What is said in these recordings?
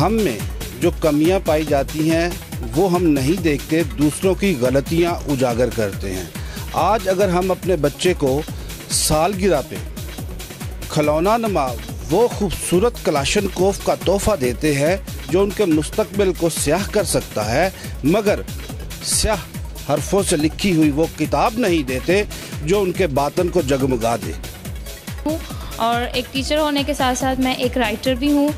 ہم میں جو کمیاں پائی جاتی ہیں وہ ہم نہیں دیکھتے، دوسروں کی غلطیاں اجاگر کرتے ہیں۔ آج اگر ہم اپنے بچے کو سالگرہ پہ کھلونا نما وہ خوبصورت کلاشنکوف کا تحفہ دیتے ہیں جو ان کے مستقبل کو سیاہ کر سکتا ہے، مگر سیاہ حرفوں سے لکھی ہوئی وہ کتاب نہیں دیتے جو ان کے باطن کو جگمگا دے۔ اور ایک ٹیچر ہونے کے ساتھ ساتھ میں ایک رائٹر بھی ہوں،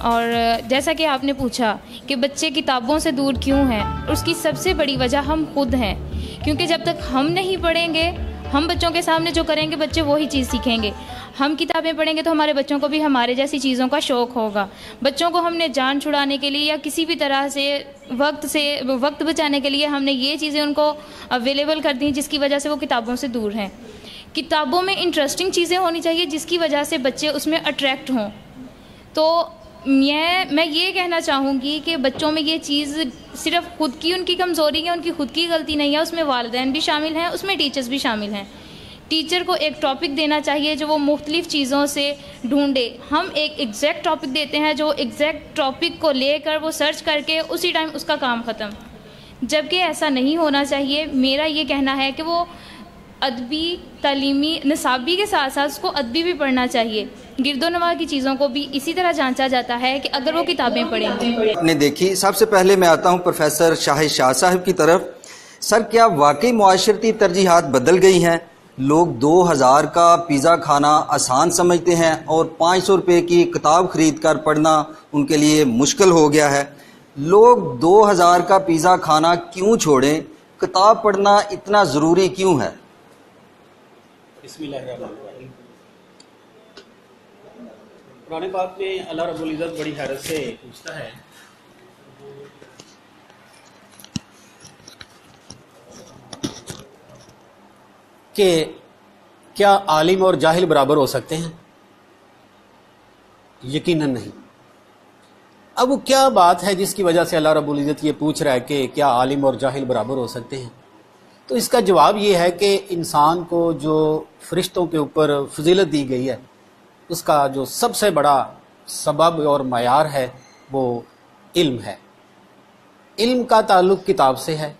اور جیسا کہ آپ نے پوچھا کہ بچے کتابوں سے دور کیوں ہیں، اس کی سب سے بڑی وجہ ہم خود ہیں، کیونکہ جب تک ہم نہیں پڑھیں گے، ہم بچوں کے سامنے جو کریں گے بچے وہی چیز سیکھیں گے۔ ہم کتابیں پڑھیں گے تو ہمارے بچوں کو بھی ہمارے جیسی چیزوں کا شوق ہوگا۔ بچوں کو ہم نے جان چھڑانے کے لیے یا کسی بھی طرح سے وقت بچانے کے لیے ہم نے یہ چیزیں ان کو اویلیبل کر دیں جس کی وجہ سے وہ کتابوں سے دور ہیں۔ کتابوں میں انٹرسٹنگ چیزیں ہونی چاہیے جس کی وجہ سے بچے اس میں اٹریکٹ ہوں۔ تو میں یہ کہنا چاہوں گی کہ بچوں میں یہ چیز صرف خود کی ان کی کمزوری ہے، ان کی خود کی غلطی نہیں ہے، اس میں والدین بھی شامل ہیں، اس میں ٹیچرز بھی شامل ہیں۔ ٹیچر کو ایک ٹاپک دینا چاہیے جو وہ مختلف چیزوں سے ڈھونڈے۔ ہم ایک ایگزیکٹ ٹاپک دیتے ہیں جو ایگزیکٹ ٹاپک کو لے کر وہ سرچ کر کے اسی ٹائم اس کا کام ختم، جبکہ ایسا نہیں ہونا چاہیے۔ میرا یہ کہنا ہے کہ وہ ادبی تعلیمی نصابی کے ساتھ ساتھ اس کو ادبی بھی پڑھنا چاہیے۔ گرد و نواح کی چیزوں کو بھی اسی طرح جانچا جاتا ہے کہ اگر وہ کتابیں پڑھیں گے۔ آپ نے دیکھی، سب سے پہلے میں آتا ہوں پروفیسر شاہد شاہ صاحب کی طرف۔ سر، کیا واقعی معاشرتی ترجیحات بدل گئی ہیں؟ لوگ 2000 کا پیزا کھانا آسان سمجھتے ہیں اور 500 روپے کی کتاب خرید کر پڑھنا ان کے لیے مشکل ہو گیا ہے۔ لوگ 2000 کا پیزا کھانا کیوں چھوڑیں؟ کتاب پڑھنا اتنا ضروری کیوں ہے؟ بسم اللہ الرحمن الرحیم۔ قرآن پاک میں اللہ رب العزت بڑی حیرت سے پوچھتا ہے کہ کیا عالم اور جاہل برابر ہو سکتے ہیں؟ یقیناً نہیں۔ اب وہ کیا بات ہے جس کی وجہ سے اللہ رب العزت یہ پوچھ رہا ہے کہ کیا عالم اور جاہل برابر ہو سکتے ہیں؟ تو اس کا جواب یہ ہے کہ انسان کو جو فرشتوں کے اوپر فضیلت دی گئی ہے اس کا جو سب سے بڑا سبب اور معیار ہے وہ علم ہے۔ علم کا تعلق کتاب سے ہے،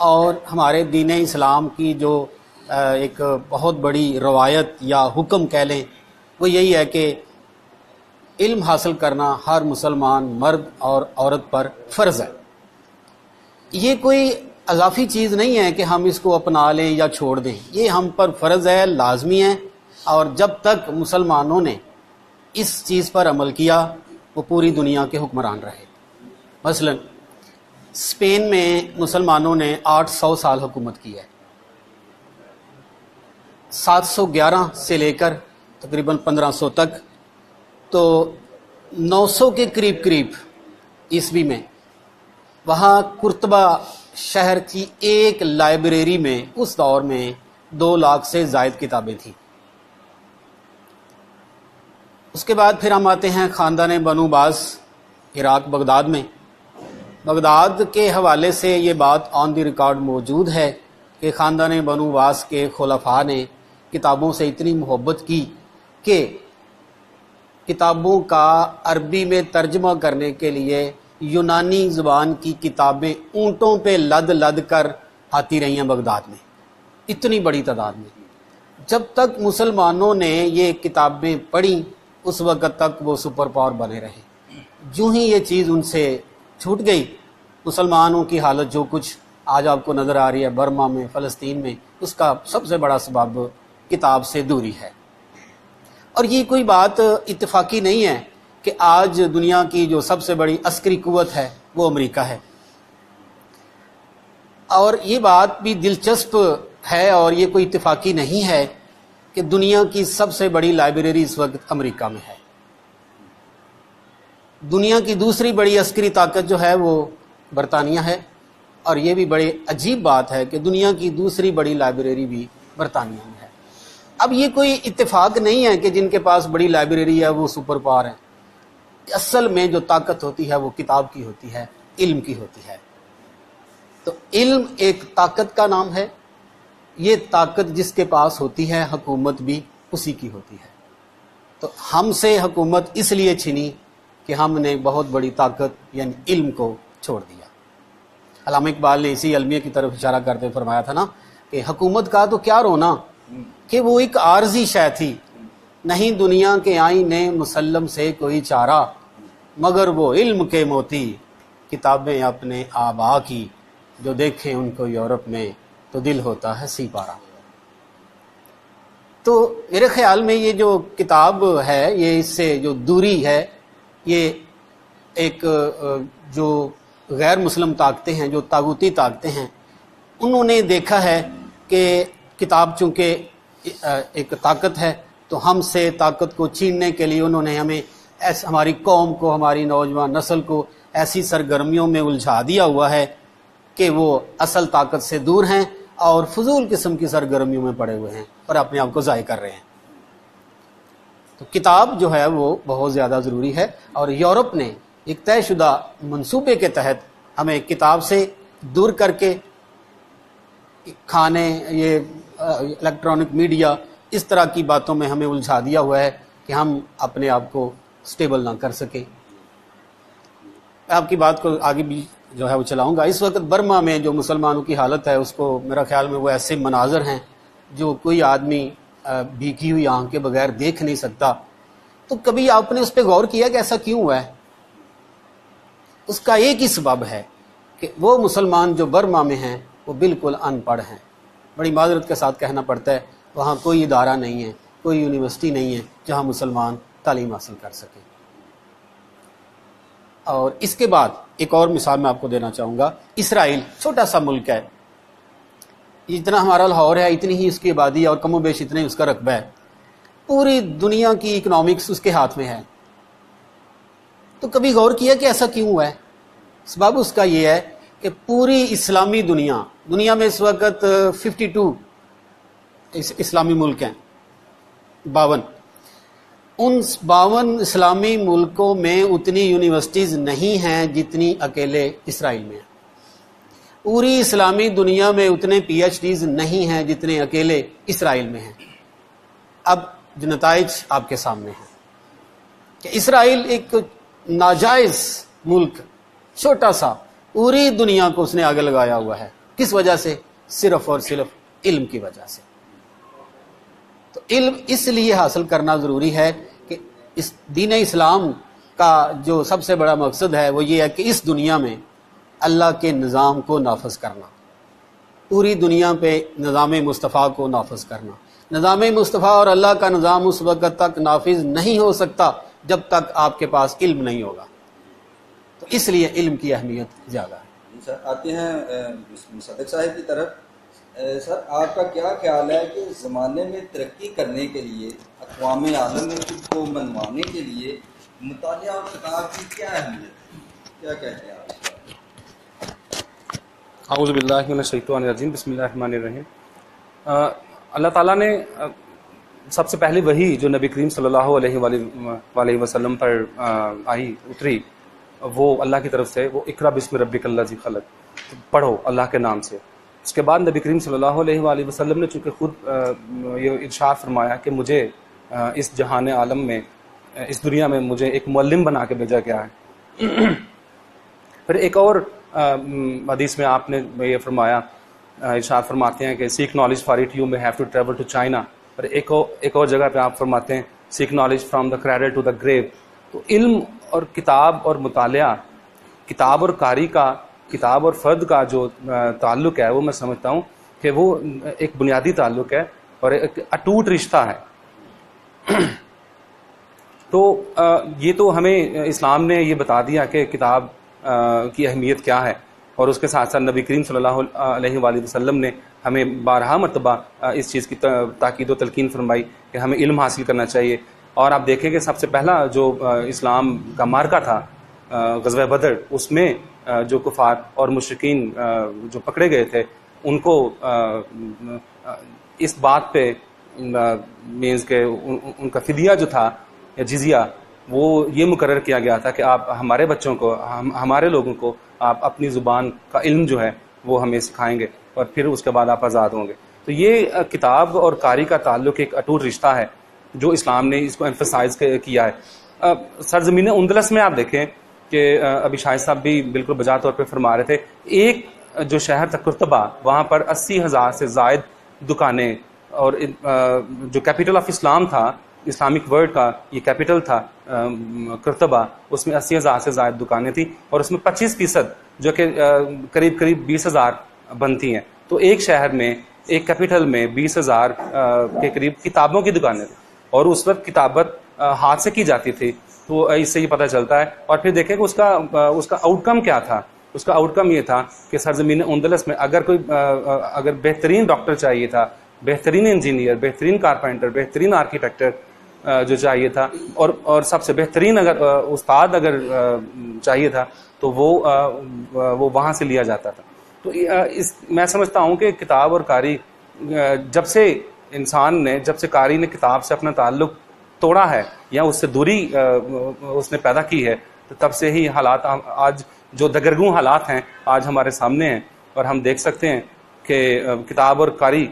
اور ہمارے دین اسلام کی جو ایک بہت بڑی روایت یا حکم کہہ لیں وہ یہی ہے کہ علم حاصل کرنا ہر مسلمان مرد اور عورت پر فرض ہے۔ یہ کوئی اضافی چیز نہیں ہے کہ ہم اس کو اپنا لیں یا چھوڑ دیں، یہ ہم پر فرض ہے، لازمی ہے، اور جب تک مسلمانوں نے اس چیز پر عمل کیا وہ پوری دنیا کے حکمران رہے۔ مثلا اسپین میں مسلمانوں نے 800 سال حکومت کی ہے، 711 سے لے کر تقریباً 1500 تک، تو 900 کے قریب عیسوی میں وہاں قرطبہ شہر کی ایک لائبریری میں اس دور میں 2 لاکھ سے زائد کتابیں تھیں۔ اس کے بعد پھر ہم آتے ہیں خاندان بنو باز، عراق بغداد میں۔ بغداد کے حوالے سے یہ بات آن دی ریکارڈ موجود ہے کہ خاندان بنو باز کے خلفاء نے کتابوں سے اتنی محبت کی کہ کتابوں کا عربی میں ترجمہ کرنے کے لیے یونانی زبان کی کتابیں اونٹوں پہ لد کر آتی رہی ہیں بغداد میں، اتنی بڑی تعداد میں۔ جب تک مسلمانوں نے یہ کتابیں پڑھیں اس وقت تک وہ سپر پاور بنے رہے۔ جو ہی یہ چیز ان سے چھوٹ گئی، مسلمانوں کی حالت جو کچھ آج آپ کو نظر آ رہی ہے برما میں، فلسطین میں، اس کا سب سے بڑا سبب کتاب سے دوری ہے۔ اور یہ کوئی بات اتفاقی نہیں ہے کہ آج دنیا کی جو سب سے بڑی عسکری قوت ہے وہ امریکہ ہے، اور یہ بات بھی دلچسپ ہے اور یہ کوئی اتفاقی نہیں ہے کہ دنیا کی سب سے بڑی لائبریری اس وقت امریکہ میں ہے۔ دنیا کی دوسری بڑی عسکری طاقت جو ہے وہ برطانیہ ہے، اور یہ بھی بڑی عجیب بات ہے کہ دنیا کی دوسری بڑی لائبریری بھی برطانیہ میں ہے۔ اب یہ کوئی اتفاق نہیں ہے کہ جن کے پاس بڑی لائبریری ہے وہ سپر پاور ہے۔ اصل میں جو طاقت ہوتی ہے وہ کتاب کی ہوتی ہے، علم کی ہوتی ہے۔ تو علم ایک طاقت کا نام ہے، یہ طاقت جس کے پاس ہوتی ہے حکومت بھی اسی کی ہوتی ہے۔ تو ہم سے حکومت اس لیے چھینی کہ ہم نے بہت بڑی طاقت یعنی علم کو چھوڑ دیا۔ علامہ اقبال نے اسی المیہ کی طرف اشارہ کرتے فرمایا تھا نا کہ حکومت کا تو کیا رونا کہ وہ ایک عارضی شے تھی، نہیں دنیا کے آئینے مسلم سے کوئی چارہ، مگر وہ علم کے موتی کتابیں اپنے آبا کی، جو دیکھیں ان کو یورپ میں تو دل ہوتا ہے سی پارا۔ تو میرے خیال میں یہ جو کتاب ہے، یہ اس سے جو دوری ہے، یہ ایک جو غیر مسلم طاقتیں ہیں، جو طاغوتی طاقتیں ہیں، انہوں نے دیکھا ہے کہ کتاب چونکہ ایک طاقت ہے، تو ہم سے طاقت کو چھیننے کے لیے انہوں نے ہمیں ہماری قوم کو، ہماری نوجوان نسل کو ایسی سرگرمیوں میں الجھا دیا ہوا ہے کہ وہ اصل طاقت سے دور ہیں اور فضول قسم کی سرگرمیوں میں پڑے ہوئے ہیں اور اپنے آپ کو ضائع کر رہے ہیں۔ تو کتاب جو ہے وہ بہت زیادہ ضروری ہے، اور یورپ نے ایک طے شدہ منصوبے کے تحت ہمیں کتاب سے دور کر کے کھانے، یہ الیکٹرانک میڈیا، اس طرح کی باتوں میں ہمیں الجھا دیا ہوا ہے کہ ہم اپنے آپ کو سٹیبل نہ کر سکیں۔ آپ کی بات کو آگے بھی جو ہے وہ چلاؤں گا۔ اس وقت برما میں جو مسلمانوں کی حالت ہے، اس کو میرا خیال میں وہ ایسے مناظر ہیں جو کوئی آدمی بھیگی ہوئی آنکھ کے بغیر دیکھ نہیں سکتا۔ تو کبھی آپ نے اس پہ غور کیا کہ ایسا کیوں ہوا ہے؟ اس کا ایک ہی سبب ہے کہ وہ مسلمان جو برما میں ہیں وہ بالکل ان پڑھ ہیں۔ بڑی معذرت کے ساتھ کہنا پڑتا ہے، وہاں کوئی ادارہ نہیں ہے، کوئی یونیورسٹی نہیں ہے جہاں مسلمان تعلیم حاصل کر سکیں۔ اور اس کے بعد ایک اور مثال میں آپ کو دینا چاہوں گا۔ اسرائیل چھوٹا سا ملک ہے، جتنا ہمارا لاہور ہے اتنی ہی اس کی آبادی ہے اور کم و بیش اتنا ہی اس کا رقبہ ہے۔ پوری دنیا کی اکنامکس اس کے ہاتھ میں ہے۔ تو کبھی غور کیا کہ ایسا کیوں ہوا ہے؟ سبب اس کا یہ ہے کہ پوری اسلامی دنیا میں اس وقت 52 اسلامی ملک ہیں، 52۔ ان 52 اسلامی ملکوں میں اتنی یونیورسٹیز نہیں ہیں جتنی اکیلے اسرائیل میں ہیں۔ پوری اسلامی دنیا میں اتنے پی ایچ ڈیز نہیں ہیں جتنے اکیلے اسرائیل میں ہیں۔ اب جو نتائج آپ کے سامنے ہیں کہ اسرائیل ایک ناجائز ملک، چھوٹا سا، پوری دنیا کو اس نے آگے لگایا ہوا ہے۔ کس وجہ سے؟ صرف اور صرف علم کی وجہ سے۔ تو علم اس لیے حاصل کرنا ضروری ہے کہ اس دین اسلام کا جو سب سے بڑا مقصد ہے وہ یہ ہے کہ اس دنیا میں اللہ کے نظام کو نافذ کرنا، پوری دنیا پہ نظام مصطفیٰ کو نافذ کرنا۔ نظام مصطفیٰ اور اللہ کا نظام اس وقت تک نافذ نہیں ہو سکتا جب تک آپ کے پاس علم نہیں ہوگا۔ تو اس لیے علم کی اہمیت زیادہ ہے۔ سر آتے ہیں مصدق صاحب کی طرف۔ سر آپ کا کیا خیال ہے کہ زمانے میں ترقی کرنے کے لیے، اقوام عالم میں خود کو منوانے کے لیے مطالعہ اور کتاب کی کیا اہمیت ہے؟ کیا کہتے ہیں آپ؟ اعوذ باللہ من الشیطان الرجیم، بسم اللہ الرحمن الرحیم۔ اللہ تعالیٰ نے سب سے پہلی وحی جو نبی کریم صلی اللہ علیہ وسلم پر آئی، اتری، وہ اللہ کی طرف سے، وہ اقرا بسم ربک الذی خلق، پڑھو اللہ کے نام سے۔ اس کے بعد نبی کریم صلی اللہ علیہ وسلم نے چونکہ خود یہ ارشاد فرمایا کہ مجھے اس جہان عالم میں، اس دنیا میں مجھے ایک معلم بنا کے بھیجا گیا ہے۔ پھر ایک اور حدیث میں آپ نے یہ فرمایا، ارشاد فرماتے ہیں کہ seek knowledge for it you میں have to travel to China. پھر ایک اور جگہ پہ آپ فرماتے ہیں seek knowledge from the cradle to the grave. تو علم اور کتاب اور مطالعہ، کتاب اور قاری کا، کتاب اور فرد کا جو تعلق ہے، وہ میں سمجھتا ہوں کہ وہ ایک بنیادی تعلق ہے اور ایک اٹوٹ رشتہ ہے۔ تو یہ تو ہمیں اسلام نے یہ بتا دیا کہ کتاب کی اہمیت کیا ہے، اور اس کے ساتھ ساتھ نبی کریم صلی اللہ علیہ وآلہ وسلم نے ہمیں بارہا مرتبہ اس چیز کی تاکید و تلقین فرمائی کہ ہمیں علم حاصل کرنا چاہیے۔ اور آپ دیکھیں کہ سب سے پہلا جو اسلام کا معرکہ تھا، غزوہ بدر، اس میں جو کفار اور مشرکین جو پکڑے گئے تھے، ان کو اس بات پہ مینز کہ ان کا فدیہ جو تھا یا جزیہ، وہ یہ مقرر کیا گیا تھا کہ آپ ہمارے بچوں کو، ہمارے لوگوں کو آپ اپنی زبان کا علم جو ہے وہ ہمیں سکھائیں گے، اور پھر اس کے بعد آپ آزاد ہوں گے۔ تو یہ کتاب اور قاری کا تعلق ایک اٹوٹ رشتہ ہے جو اسلام نے اس کو ایمفسائز کیا ہے۔ سرزمین اندلس میں آپ دیکھیں کہ ابھی شاہد صاحب بھی بالکل بجا طور پہ فرما رہے تھے، ایک جو شہر تھا قرطبہ، وہاں پر 80,000 سے زائد دکانیں، اور جو کیپٹل آف اسلام تھا، اسلامک ورلڈ کا یہ کیپٹل تھا قرطبہ، اس میں 80,000 سے زائد دکانیں تھیں، اور اس میں 25% جو کہ قریب 20,000 بنتی ہیں. تو ایک شہر میں، ایک کیپٹل میں 20,000 کے قریب کتابوں کی دکانیں تھیں، اور اس وقت کتابت ہاتھ سے کی جاتی تھی. تو اس سے یہ پتہ چلتا ہے. اور پھر دیکھیں کہ اس کا آؤٹ کم کیا تھا. اس کا آؤٹ کم یہ تھا کہ سرزمین اندلس میں اگر بہترین ڈاکٹر چاہیے تھا، بہترین انجینئر، بہترین کارپینٹر، بہترین آرکیٹیکٹر جو چاہیے تھا، اور سب سے بہترین اگر استاد اگر چاہیے تھا، تو وہ وہاں سے لیا جاتا تھا. تو میں سمجھتا ہوں کہ کتاب اور قاری، جب سے قاری نے کتاب سے اپنا تعلق توڑا ہے یا اس سے دوری اس نے پیدا کی ہے، تو تب سے ہی حالات، آج جو دگرگوں حالات ہیں آج ہمارے سامنے ہیں، اور ہم دیکھ سکتے ہیں کہ کتاب اور قاری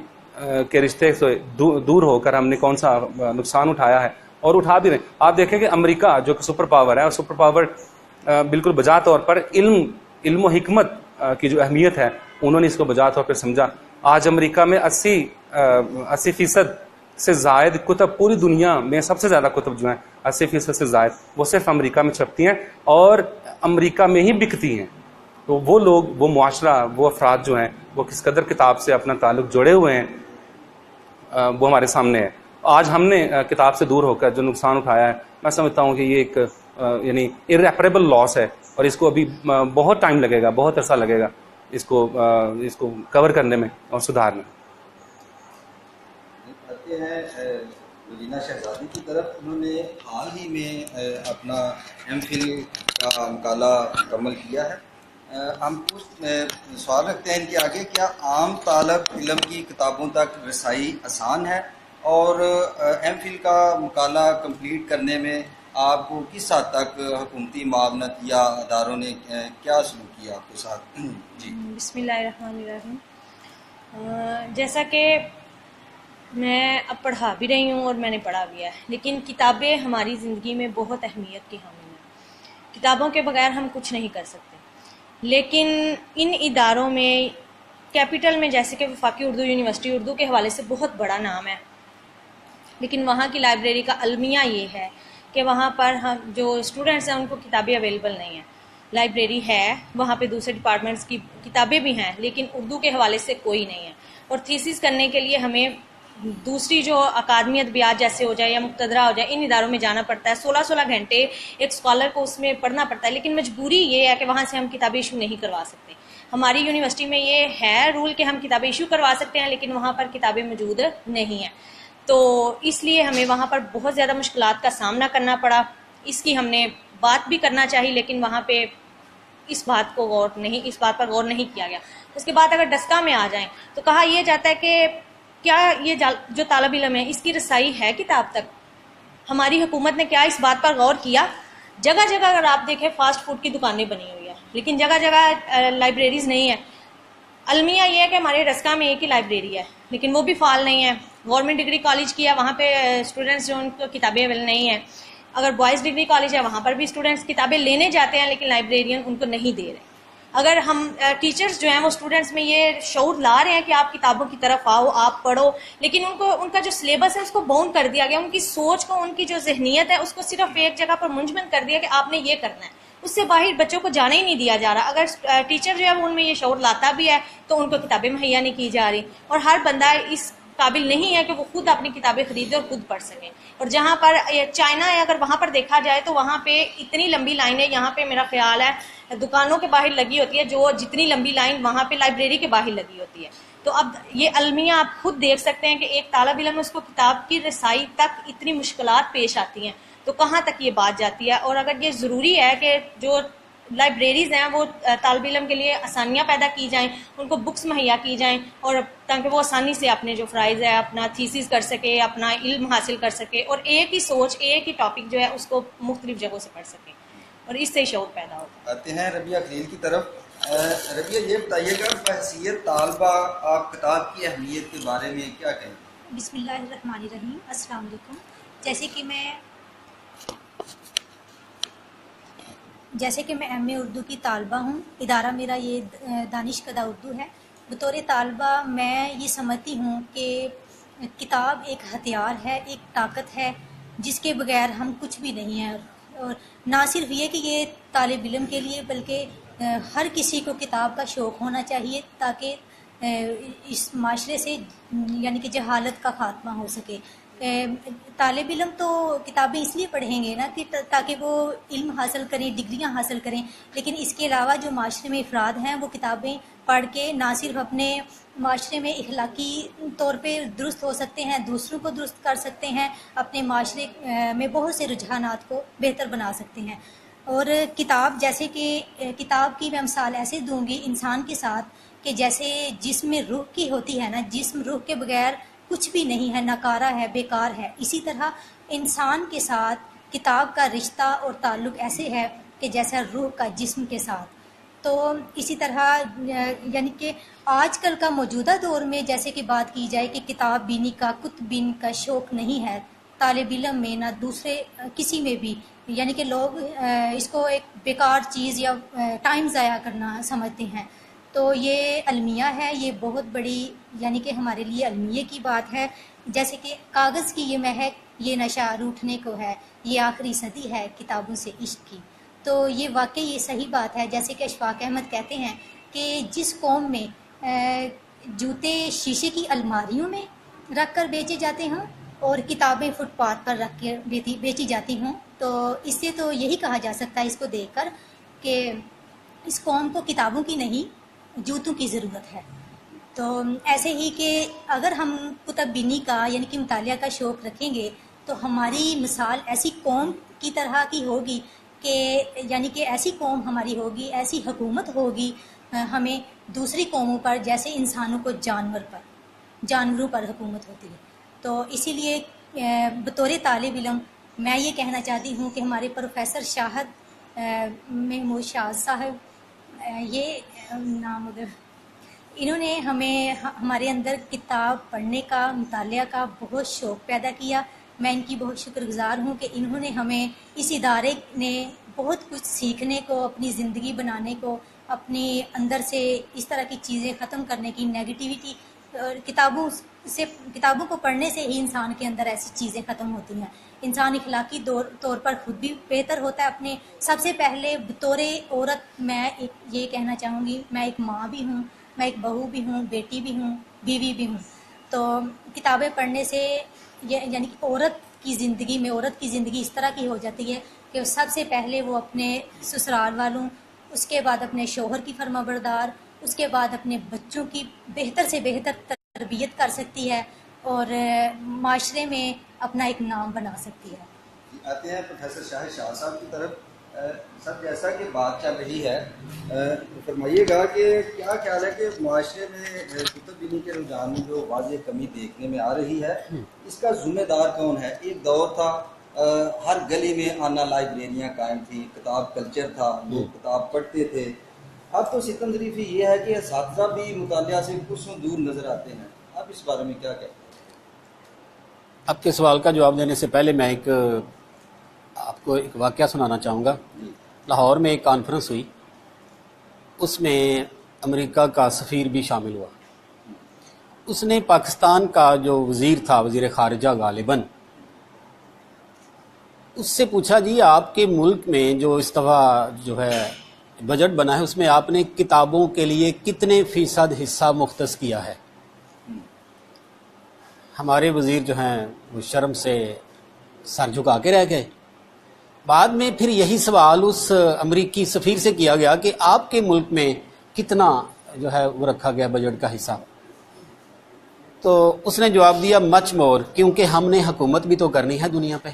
کے رشتے سے دور ہو کر ہم نے کون سا نقصان اٹھایا ہے، اور اٹھا بھی رہے. آپ دیکھیں کہ امریکہ جو کہ سپر پاور ہے، اور سپر پاور بالکل بجا طور پر علم و حکمت کی جو اہمیت ہے، انہوں نے اس کو بجا طور پر سمجھا. آج امریکہ میں 80% سے زائد کتب، پوری دنیا میں سب سے زیادہ کتب جو ہیں 80% سے زائد، وہ صرف امریکہ میں چھپتی ہیں اور امریکہ میں ہی بکتی ہیں. تو وہ لوگ، وہ معاشرہ، وہ افراد جو ہیں، وہ کس قدر کتاب سے اپنا تعلق جوڑے ہوئے ہیں، وہ ہمارے سامنے ہے. آج ہم نے کتاب سے دور ہو کر جو نقصان اٹھایا ہے، میں سمجھتا ہوں کہ یہ ایک یعنی irreparable لاس ہے، اور اس کو ابھی بہت ٹائم لگے گا، بہت عرصہ لگے گا اس کو کور کرنے میں اور سدھارنے میں. آتے ہیں روزینہ شہزادی کی طرف. انہوں نے حال ہی میں اپنا MPhil کا مقالہ مکمل کیا ہے. ہم سوال رکھتے ہیں ان کے آگے، کیا عام طالب علم کی کتابوں تک رسائی آسان ہے، اور MPhil کا مقالہ کمپلیٹ کرنے میں آپ کو کس حد تک حکومتی معاونت یا اداروں نے کیا سلوک کیا آپ کے ساتھ؟ جی بسم اللہ الرحمن الرحیم. جیسا کہ میں اب پڑھا بھی رہی ہوں اور میں نے پڑھا بھی ہے، لیکن کتابیں ہماری زندگی میں بہت اہمیت کی حامل ہیں. کتابوں کے بغیر ہم کچھ نہیں کر سکتے. لیکن ان اداروں میں، کیپٹل میں جیسے کہ وفاقی اردو یونیورسٹی اردو کے حوالے سے بہت بڑا نام ہے، لیکن وہاں کی لائبریری کا المیہ یہ ہے کہ وہاں پر ہم جو اسٹوڈنٹس ہیں ان کو کتابیں اویلیبل نہیں ہیں. لائبریری ہے وہاں پہ، دوسرے ڈپارٹمنٹس کی کتابیں بھی ہیں، لیکن اردو کے حوالے سے کوئی نہیں ہے. اور تھیسس کرنے کے لیے ہمیں دوسری جو اکادمی ادبیات جیسے ہو جائے یا مقتدرہ ہو جائے، ان اداروں میں جانا پڑتا ہے. 16 گھنٹے ایک اسکالر کو اس میں پڑھنا پڑتا ہے، لیکن مجبوری یہ ہے کہ وہاں سے ہم کتابیں ایشو نہیں کروا سکتے. ہماری یونیورسٹی میں یہ ہے رول کہ ہم کتابیں ایشو کروا سکتے ہیں، لیکن وہاں پر کتابیں موجود نہیں ہیں. تو اس لیے ہمیں وہاں پر بہت زیادہ مشکلات کا سامنا کرنا پڑا. اس کی ہم نے بات بھی کرنا چاہی، لیکن وہاں پہ اس بات پر غور نہیں کیا گیا. اس کے بعد اگر ڈسکا میں آ جائیں تو کہا یہ جاتا ہے کہ کیا یہ جو طالب علم ہے اس کی رسائی ہے کتاب تک؟ ہماری حکومت نے کیا اس بات پر غور کیا؟ جگہ جگہ اگر آپ دیکھیں فاسٹ فوڈ کی دکانیں بنی ہوئی ہیں، لیکن جگہ جگہ لائبریریز نہیں ہیں. المیہ یہ ہے کہ ہمارے رسکا میں ایک ہی لائبریری ہے، لیکن وہ بھی فعال نہیں ہے. گورنمنٹ ڈگری کالج کی ہے، وہاں پہ اسٹوڈنٹس جو ان کو کتابیں اویلیبل نہیں ہیں. اگر بوائز ڈگری کالج ہے وہاں پر بھی اسٹوڈنٹس کتابیں لینے جاتے ہیں، لیکن لائبریرین ان کو نہیں دے رہے. اگر ہم ٹیچرز جو ہیں وہ اسٹوڈنٹس میں یہ شعور لا رہے ہیں کہ آپ کتابوں کی طرف آؤ، آپ پڑھو، لیکن ان کا جو سلیبس ہے اس کو باؤنڈ کر دیا گیا. ان کی سوچ کو، ان کی جو ذہنیت ہے اس کو صرف ایک جگہ پر منجمد کر دیا کہ آپ نے یہ کرنا ہے. اس سے باہر بچوں کو جانے ہی نہیں دیا جا رہا. اگر ٹیچر جو ہے وہ ان میں یہ شعور لاتا بھی ہے تو ان کو کتابیں مہیا نہیں کی جا رہی، اور ہر بندہ اس قابل نہیں ہے کہ وہ خود اپنی کتابیں خریدے اور خود پڑھ سکیں. اور جہاں پر چائنا ہے، اگر وہاں پر دیکھا جائے تو وہاں پہ اتنی لمبی لائنیں، یہاں پہ میرا خیال ہے دکانوں کے باہر لگی ہوتی ہے جو جتنی لمبی لائن وہاں پہ لائبریری کے باہر لگی ہوتی ہے. تو اب یہ المیہ آپ خود دیکھ سکتے ہیں کہ ایک طالب علم اس کو کتاب کی رسائی تک اتنی مشکلات پیش آتی ہیں تو کہاں تک یہ بات جاتی ہے. اور اگر یہ ضروری ہے کہ جو لائبریریز ہیں وہ طالب علم کے لیے آسانیاں پیدا کی جائیں، ان کو بکس مہیا کی جائیں، اور تاکہ وہ آسانی سے اپنے جو فرائض ہے اپنا تھیسس کر سکے، اپنا علم حاصل کر سکے، اور ایک ہی سوچ، ایک ہی ٹاپک جو ہے اس کو مختلف جگہوں سے پڑھ سکے، اور اس سے شعور پیدا ہوتا ہے. آتے ہیں ربیہ خلیل کی طرف. ربیہ یہ بتائیے گا بحیثیت طالبہ آپ کتاب کی اہمیت کے بارے میں کیا کہیں؟ بسم اللہ الرحمن الرحیم. السلام علیکم. جیسے کہ میں جیسے کہ میں ایم اے اردو کی طالبہ ہوں، ادارہ میرا یہ دانش کدہ اردو ہے۔ بطور طالبہ میں یہ سمجھتی ہوں کہ کتاب ایک ہتھیار ہے، ایک طاقت ہے جس کے بغیر ہم کچھ بھی نہیں ہیں، اور نہ صرف یہ کہ یہ طالب علم کے لیے بلکہ ہر کسی کو کتاب کا شوق ہونا چاہیے تاکہ اس معاشرے سے یعنی کہ جہالت کا خاتمہ ہو سکے۔ طالب علم تو کتابیں اس لیے پڑھیں گے نا کہ تاکہ وہ علم حاصل کریں، ڈگریاں حاصل کریں، لیکن اس کے علاوہ جو معاشرے میں افراد ہیں وہ کتابیں پڑھ کے نہ صرف اپنے معاشرے میں اخلاقی طور پہ درست ہو سکتے ہیں، دوسروں کو درست کر سکتے ہیں، اپنے معاشرے میں بہت سے رجحانات کو بہتر بنا سکتے ہیں۔ اور کتاب، جیسے کہ کتاب کی میں مثال ایسے دوں گی انسان کے ساتھ کہ جیسے جسم میں روح کی ہوتی ہے نا، جسم روح کے بغیر کچھ بھی نہیں ہے، ناکارہ ہے، بیکار ہے، اسی طرح انسان کے ساتھ کتاب کا رشتہ اور تعلق ایسے ہے کہ جیسا روح کا جسم کے ساتھ۔ تو اسی طرح یعنی کہ آج کل کا موجودہ دور میں جیسے کہ بات کی جائے کہ کتاب بینی کا، کتب بینی کا شوق نہیں ہے طالب علم میں، نہ دوسرے کسی میں بھی، یعنی کہ لوگ اس کو ایک بیکار چیز یا ٹائم ضائع کرنا سمجھتے ہیں۔ تو یہ المیہ ہے، یہ بہت بڑی یعنی کہ ہمارے لیے المیہ کی بات ہے۔ جیسے کہ کاغذ کی یہ مہک، یہ نشہ روٹھنے کو ہے، یہ آخری صدی ہے کتابوں سے عشق کی۔ تو یہ واقعی یہ صحیح بات ہے، جیسے کہ اشفاق احمد کہتے ہیں کہ جس قوم میں جوتے شیشے کی الماریوں میں رکھ کر بیچے جاتے ہوں اور کتابیں فٹ پاتھ پر رکھ کے بیچی جاتی ہوں، تو اس سے تو یہی کہا جا سکتا ہے اس کو دیکھ کر کہ اس قوم کو کتابوں کی نہیں جوتوں کی ضرورت ہے۔ تو ایسے ہی کہ اگر ہم کتب بینی کا یعنی کہ مطالعہ کا شوق رکھیں گے تو ہماری مثال ایسی قوم کی طرح کی ہوگی کہ یعنی کہ ایسی قوم ہماری ہوگی، ایسی حکومت ہوگی ہمیں دوسری قوموں پر، جیسے انسانوں کو جانوروں پر حکومت ہوتی ہے۔ تو اسی لیے بطور طالب علم میں یہ کہنا چاہتی ہوں کہ ہمارے پروفیسر شاہد محمود شاہ صاحب، یہ نام انہوں نے ہمارے اندر کتاب پڑھنے کا، مطالعہ کا بہت شوق پیدا کیا۔ میں ان کی بہت شکر گزار ہوں کہ انہوں نے ہمیں اس ادارے نے بہت کچھ سیکھنے کو، اپنی زندگی بنانے کو، اپنی اندر سے اس طرح کی چیزیں ختم کرنے کی، نیگیٹیوٹی، کتابوں کو پڑھنے سے ہی انسان کے اندر ایسی چیزیں ختم ہوتی ہیں۔ انسان اخلاقی طور پر خود بھی بہتر ہوتا ہے اپنے۔ سب سے پہلے بطور عورت میں یہ کہنا چاہوں گی، میں ایک ماں بھی ہوں، میں ایک بہو بھی ہوں، بیٹی بھی ہوں، بیوی بھی ہوں۔ تو کتابیں پڑھنے سے یعنی کہ عورت کی زندگی اس طرح کی ہو جاتی ہے کہ سب سے پہلے وہ اپنے سسرال والوں، اس کے بعد اپنے شوہر کی فرما بردار، اس کے بعد اپنے بچوں کی بہتر سے بہتر تربیت کر سکتی ہے اور معاشرے میں اپنا ایک نام بنا سکتی ہے۔ آتے ہیں پروفیسر شاہ صاحب کی طرف۔ سر، جیسا کہ بات چل رہی ہے، فرمائیے گا کہ کیا خیال ہے کہ معاشرے میں کتب بینی کے رجحان میں جو واضح کمی دیکھنے میں آ رہی ہے، اس کا ذمہ دار کون ہے؟ ایک دور تھا ہر گلی میں آنا لائبریریاں قائم تھی، کتاب کلچر تھا، لوگ کتاب پڑھتے تھے۔ اب تو ستم ظریفی یہ ہے کہ اساتذہ بھی مطالعہ سے کچھ دور نظر آتے ہیں۔ آپ اس بارے میں کیا کہتے ہیں؟ آپ کے سوال کا جواب دینے سے پہلے میں آپ کو ایک واقعہ سنانا چاہوں گا۔ لاہور میں ایک کانفرنس ہوئی، اس میں امریکہ کا سفیر بھی شامل ہوا۔ اس نے پاکستان کا جو وزیر تھا، وزیر خارجہ غالباً، اس سے پوچھا جی آپ کے ملک میں جو اس دفعہ جو ہے بجٹ بنا ہے اس میں آپ نے کتابوں کے لیے کتنے فیصد حصہ مختص کیا ہے؟ ہمارے وزیر جو ہیں وہ شرم سے سر جھکا کے رہ گئے۔ بعد میں پھر یہی سوال اس امریکی سفیر سے کیا گیا کہ آپ کے ملک میں کتنا جو ہے وہ رکھا گیا بجٹ کا حصہ؟ تو اس نے جواب دیا مچ مور، کیونکہ ہم نے حکومت بھی تو کرنی ہے دنیا پہ۔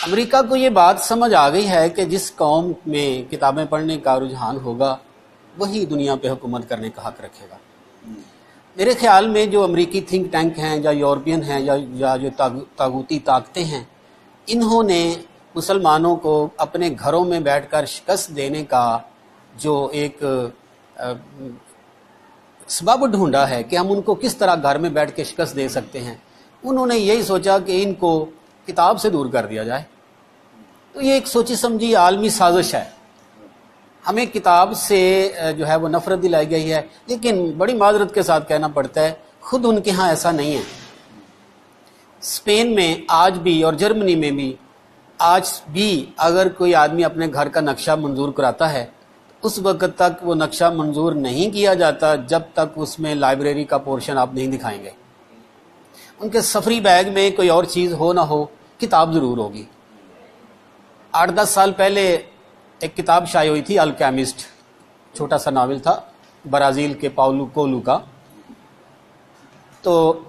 امریکہ کو یہ بات سمجھ آ گئی ہے کہ جس قوم میں کتابیں پڑھنے کا رجحان ہوگا وہی دنیا پہ حکومت کرنے کا حق رکھے گا۔ میرے خیال میں جو امریکی تھنک ٹینک ہیں یا یورپین ہیں یا جو طاغوتی طاقتیں ہیں، انہوں نے مسلمانوں کو اپنے گھروں میں بیٹھ کر شکست دینے کا جو ایک سبب ڈھونڈا ہے کہ ہم ان کو کس طرح گھر میں بیٹھ کے شکست دے سکتے ہیں، انہوں نے یہی سوچا کہ ان کو کتاب سے دور کر دیا جائے۔ تو یہ ایک سوچی سمجھی عالمی سازش ہے. ہمیں کتاب سے جو ہے وہ نفرت دلائی گئی ہے، لیکن بڑی معذرت کے ساتھ کہنا پڑتا ہے خود ان کے ہاں ایسا نہیں ہے. اسپین میں آج بھی اور جرمنی میں بھی آج بھی اگر کوئی آدمی اپنے گھر کا نقشہ منظور کراتا ہے، اس وقت تک وہ نقشہ منظور نہیں کیا جاتا جب تک اس میں لائبریری کا پورشن آپ نہیں دکھائیں گے. ان کے سفری بیگ میں کوئی اور چیز ہو نہ ہو، کتاب ضرور ہوگی. 8-10 سال پہلے ایک کتاب شائع ہوئی تھی، الکیمسٹ، چھوٹا سا ناول تھا برازیل کے پاولو کولو کا. تو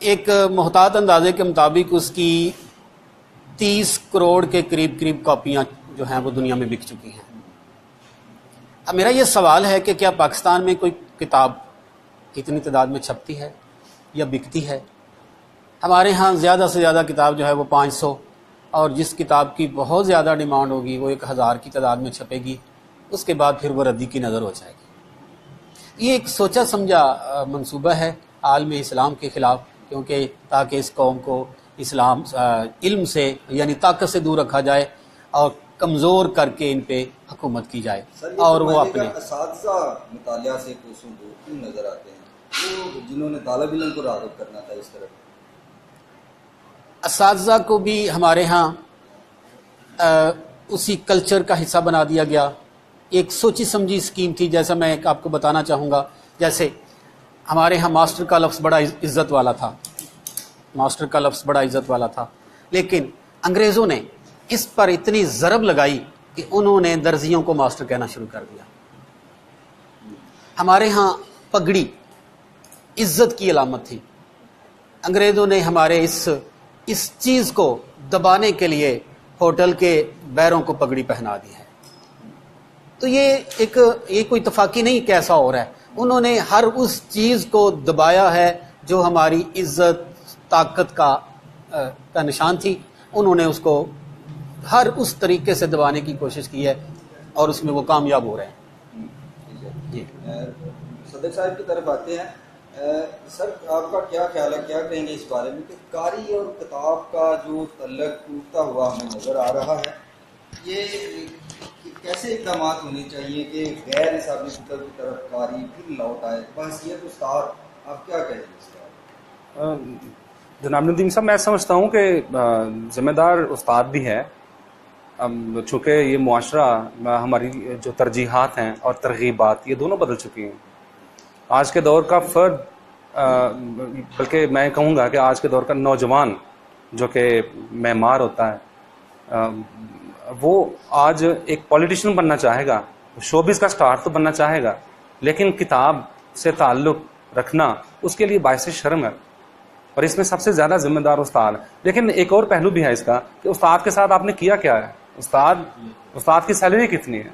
ایک محتاط اندازے کے مطابق اس کی 30 کروڑ کے قریب کاپیاں جو ہیں وہ دنیا میں بک چکی ہیں. اب میرا یہ سوال ہے کہ کیا پاکستان میں کوئی کتاب اتنی تعداد میں چھپتی ہے یا بکتی ہے؟ ہمارے ہاں زیادہ سے زیادہ کتاب جو ہے وہ 500، اور جس کتاب کی بہت زیادہ ڈیمانڈ ہوگی وہ 1000 کی تعداد میں چھپے گی، اس کے بعد پھر وہ ردی کی نظر ہو جائے گی. یہ ایک سوچا سمجھا منصوبہ ہے عالم اسلام کے خلاف، کیونکہ تاکہ اس قوم کو اسلام علم سے یعنی طاقت سے دور رکھا جائے اور کمزور کر کے ان پہ حکومت کی جائے. اور وہ اپنے اساتذہ مطالعہ سے کوسوں دور کیوں نظر آتے ہیں، وہ جنہوں نے طالب علم کو راغب کرنا تھا اس طرح؟ اساتذہ کو بھی ہمارے ہاں اسی کلچر کا حصہ بنا دیا گیا. ایک سوچی سمجھی اسکیم تھی، جیسا میں آپ کو بتانا چاہوں گا. جیسے ہمارے ہاں ماسٹر کا لفظ بڑا عزت والا تھا، ماسٹر کا لفظ بڑا عزت والا تھا، لیکن انگریزوں نے اس پر اتنی ضرب لگائی کہ انہوں نے درزیوں کو ماسٹر کہنا شروع کر دیا. ہمارے ہاں پگڑی عزت کی علامت تھی، انگریزوں نے ہمارے اس چیز کو دبانے کے لیے ہوٹل کے بیروں کو پگڑی پہنا دی ہے. تو یہ کوئی اتفاقی نہیں کیسا ہو رہا ہے، انہوں نے ہر اس چیز کو دبایا ہے جو ہماری عزت طاقت کا نشان تھی. انہوں نے اس کو ہر اس طریقے سے دبانے کی کوشش کی ہے اور اس میں وہ کامیاب ہو رہے ہیں. جی صدر صاحب کی طرف آتے ہیں. سر آپ کا کیا خیال ہے، کیا کہیں گے اس بارے میں کہ قاری اور کتاب کا جو تعلق ٹوٹتا ہوا ہمیں نظر آ رہا ہے، یہ کیسے اقدامات ہونے چاہیے کہ غیر نصابی فکر کی طرف قاری پھر لوٹ آئے؟ بحیثیت استاد آپ کیا کہیں گے اس کا؟ جناب ندیم صاحب، میں سمجھتا ہوں کہ ذمہ دار استاد بھی ہے، چونکہ یہ معاشرہ ہماری جو ترجیحات ہیں اور ترغیبات یہ دونوں بدل چکی ہیں. آج کے دور کا فرد، بلکہ میں کہوں گا کہ آج کے دور کا نوجوان جو کہ معمار ہوتا ہے، وہ آج ایک پولیٹیشین بننا چاہے گا، شوبز کا سٹار تو بننا چاہے گا، لیکن کتاب سے تعلق رکھنا اس کے لیے باعث شرم ہے، اور اس میں سب سے زیادہ ذمہ دار استاد ہے. لیکن ایک اور پہلو بھی ہے اس کا کہ استاد کے ساتھ آپ نے کیا کیا ہے، استاد کی سیلری کتنی ہے.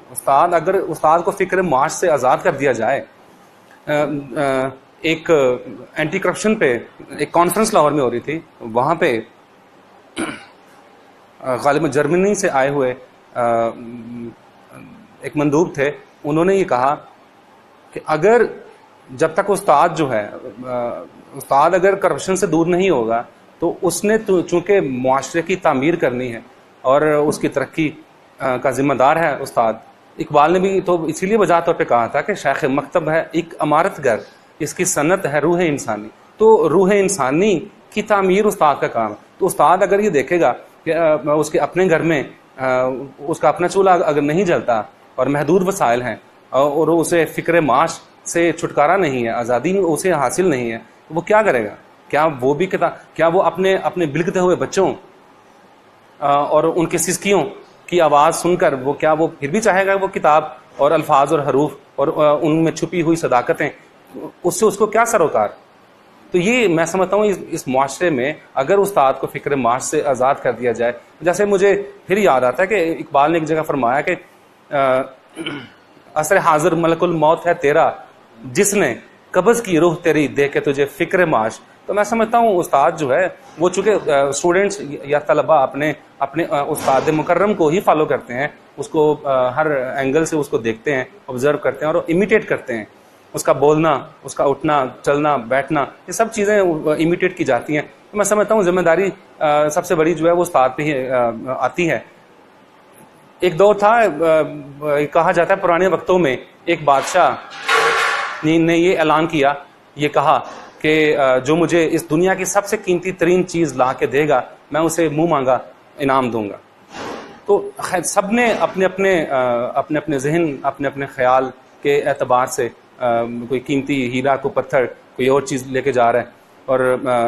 اگر استاد کو فکر معاش سے آزاد کر دیا جائے. ایک اینٹی کرپشن پہ ایک کانفرنس لاہور میں ہو رہی تھی، وہاں پہ غالباً جرمنی سے آئے ہوئے ایک مندوب تھے، انہوں نے یہ کہا کہ اگر جب تک استاد اگر کرپشن سے دور نہیں ہوگا تو اس نے چونکہ معاشرے کی تعمیر کرنی ہے اور اس کی ترقی کا ذمہ دار ہے استاد. اقبال نے بھی تو اسی لیے وجہ طور پہ کہا تھا کہ شیخ مکتب ہے ایک عمارت گر، اس کی صنعت ہے روح انسانی. تو روح انسانی کی تعمیر استاد کا کام ہے. تو استاد اگر یہ دیکھے گا کہ اس کے اپنے گھر میں اس کا اپنا چولہا اگر نہیں جلتا اور محدود وسائل ہیں اور اسے فکر معاش سے چھٹکارا نہیں ہے، آزادی اسے حاصل نہیں ہے، تو وہ کیا کرے گا؟ کیا وہ اپنے بلکتے ہوئے بچوں اور ان کے سسکیوں کی آواز سن کر وہ پھر بھی چاہے گا وہ کتاب اور الفاظ اور حروف اور ان میں چھپی ہوئی صداقتیں، اس سے اس کو کیا سروکار؟ تو یہ میں سمجھتا ہوں اس معاشرے میں اگر استاد کو فکر معاش سے آزاد کر دیا جائے، جیسے مجھے پھر یاد آتا ہے کہ اقبال نے ایک جگہ فرمایا کہ عصر حاضر ملک الموت ہے تیرا، جس نے قبض کی روح تیری دے کے تجھے فکر معاش. تو میں سمجھتا ہوں استاد جو ہے وہ چونکہ اسٹوڈنٹس یا طلباء اپنے استاد مکرم کو ہی فالو کرتے ہیں، اس کو ہر اینگل سے اس کو دیکھتے ہیں، آبزرو کرتے ہیں اور امیٹیٹ کرتے ہیں. اس کا بولنا، اس کا اٹھنا چلنا بیٹھنا، یہ سب چیزیں امیٹیٹ کی جاتی ہیں. تو میں سمجھتا ہوں ذمہ داری سب سے بڑی جو ہے وہ استاد پہ ہی آتی ہے ایک دور تھا, کہا جاتا ہے پرانے وقتوں میں ایک بادشاہ نے یہ اعلان کیا, یہ کہا کہ جو مجھے اس دنیا کی سب سے قیمتی ترین چیز لا کے دے گا میں اسے منہ مانگا انعام دوں گا. تو خیر سب نے اپنے اپنے ذہن, اپنے اپنے خیال کے اعتبار سے کوئی قیمتی ہیرا, کو پتھر, کوئی اور چیز لے کے جا رہا ہے, اور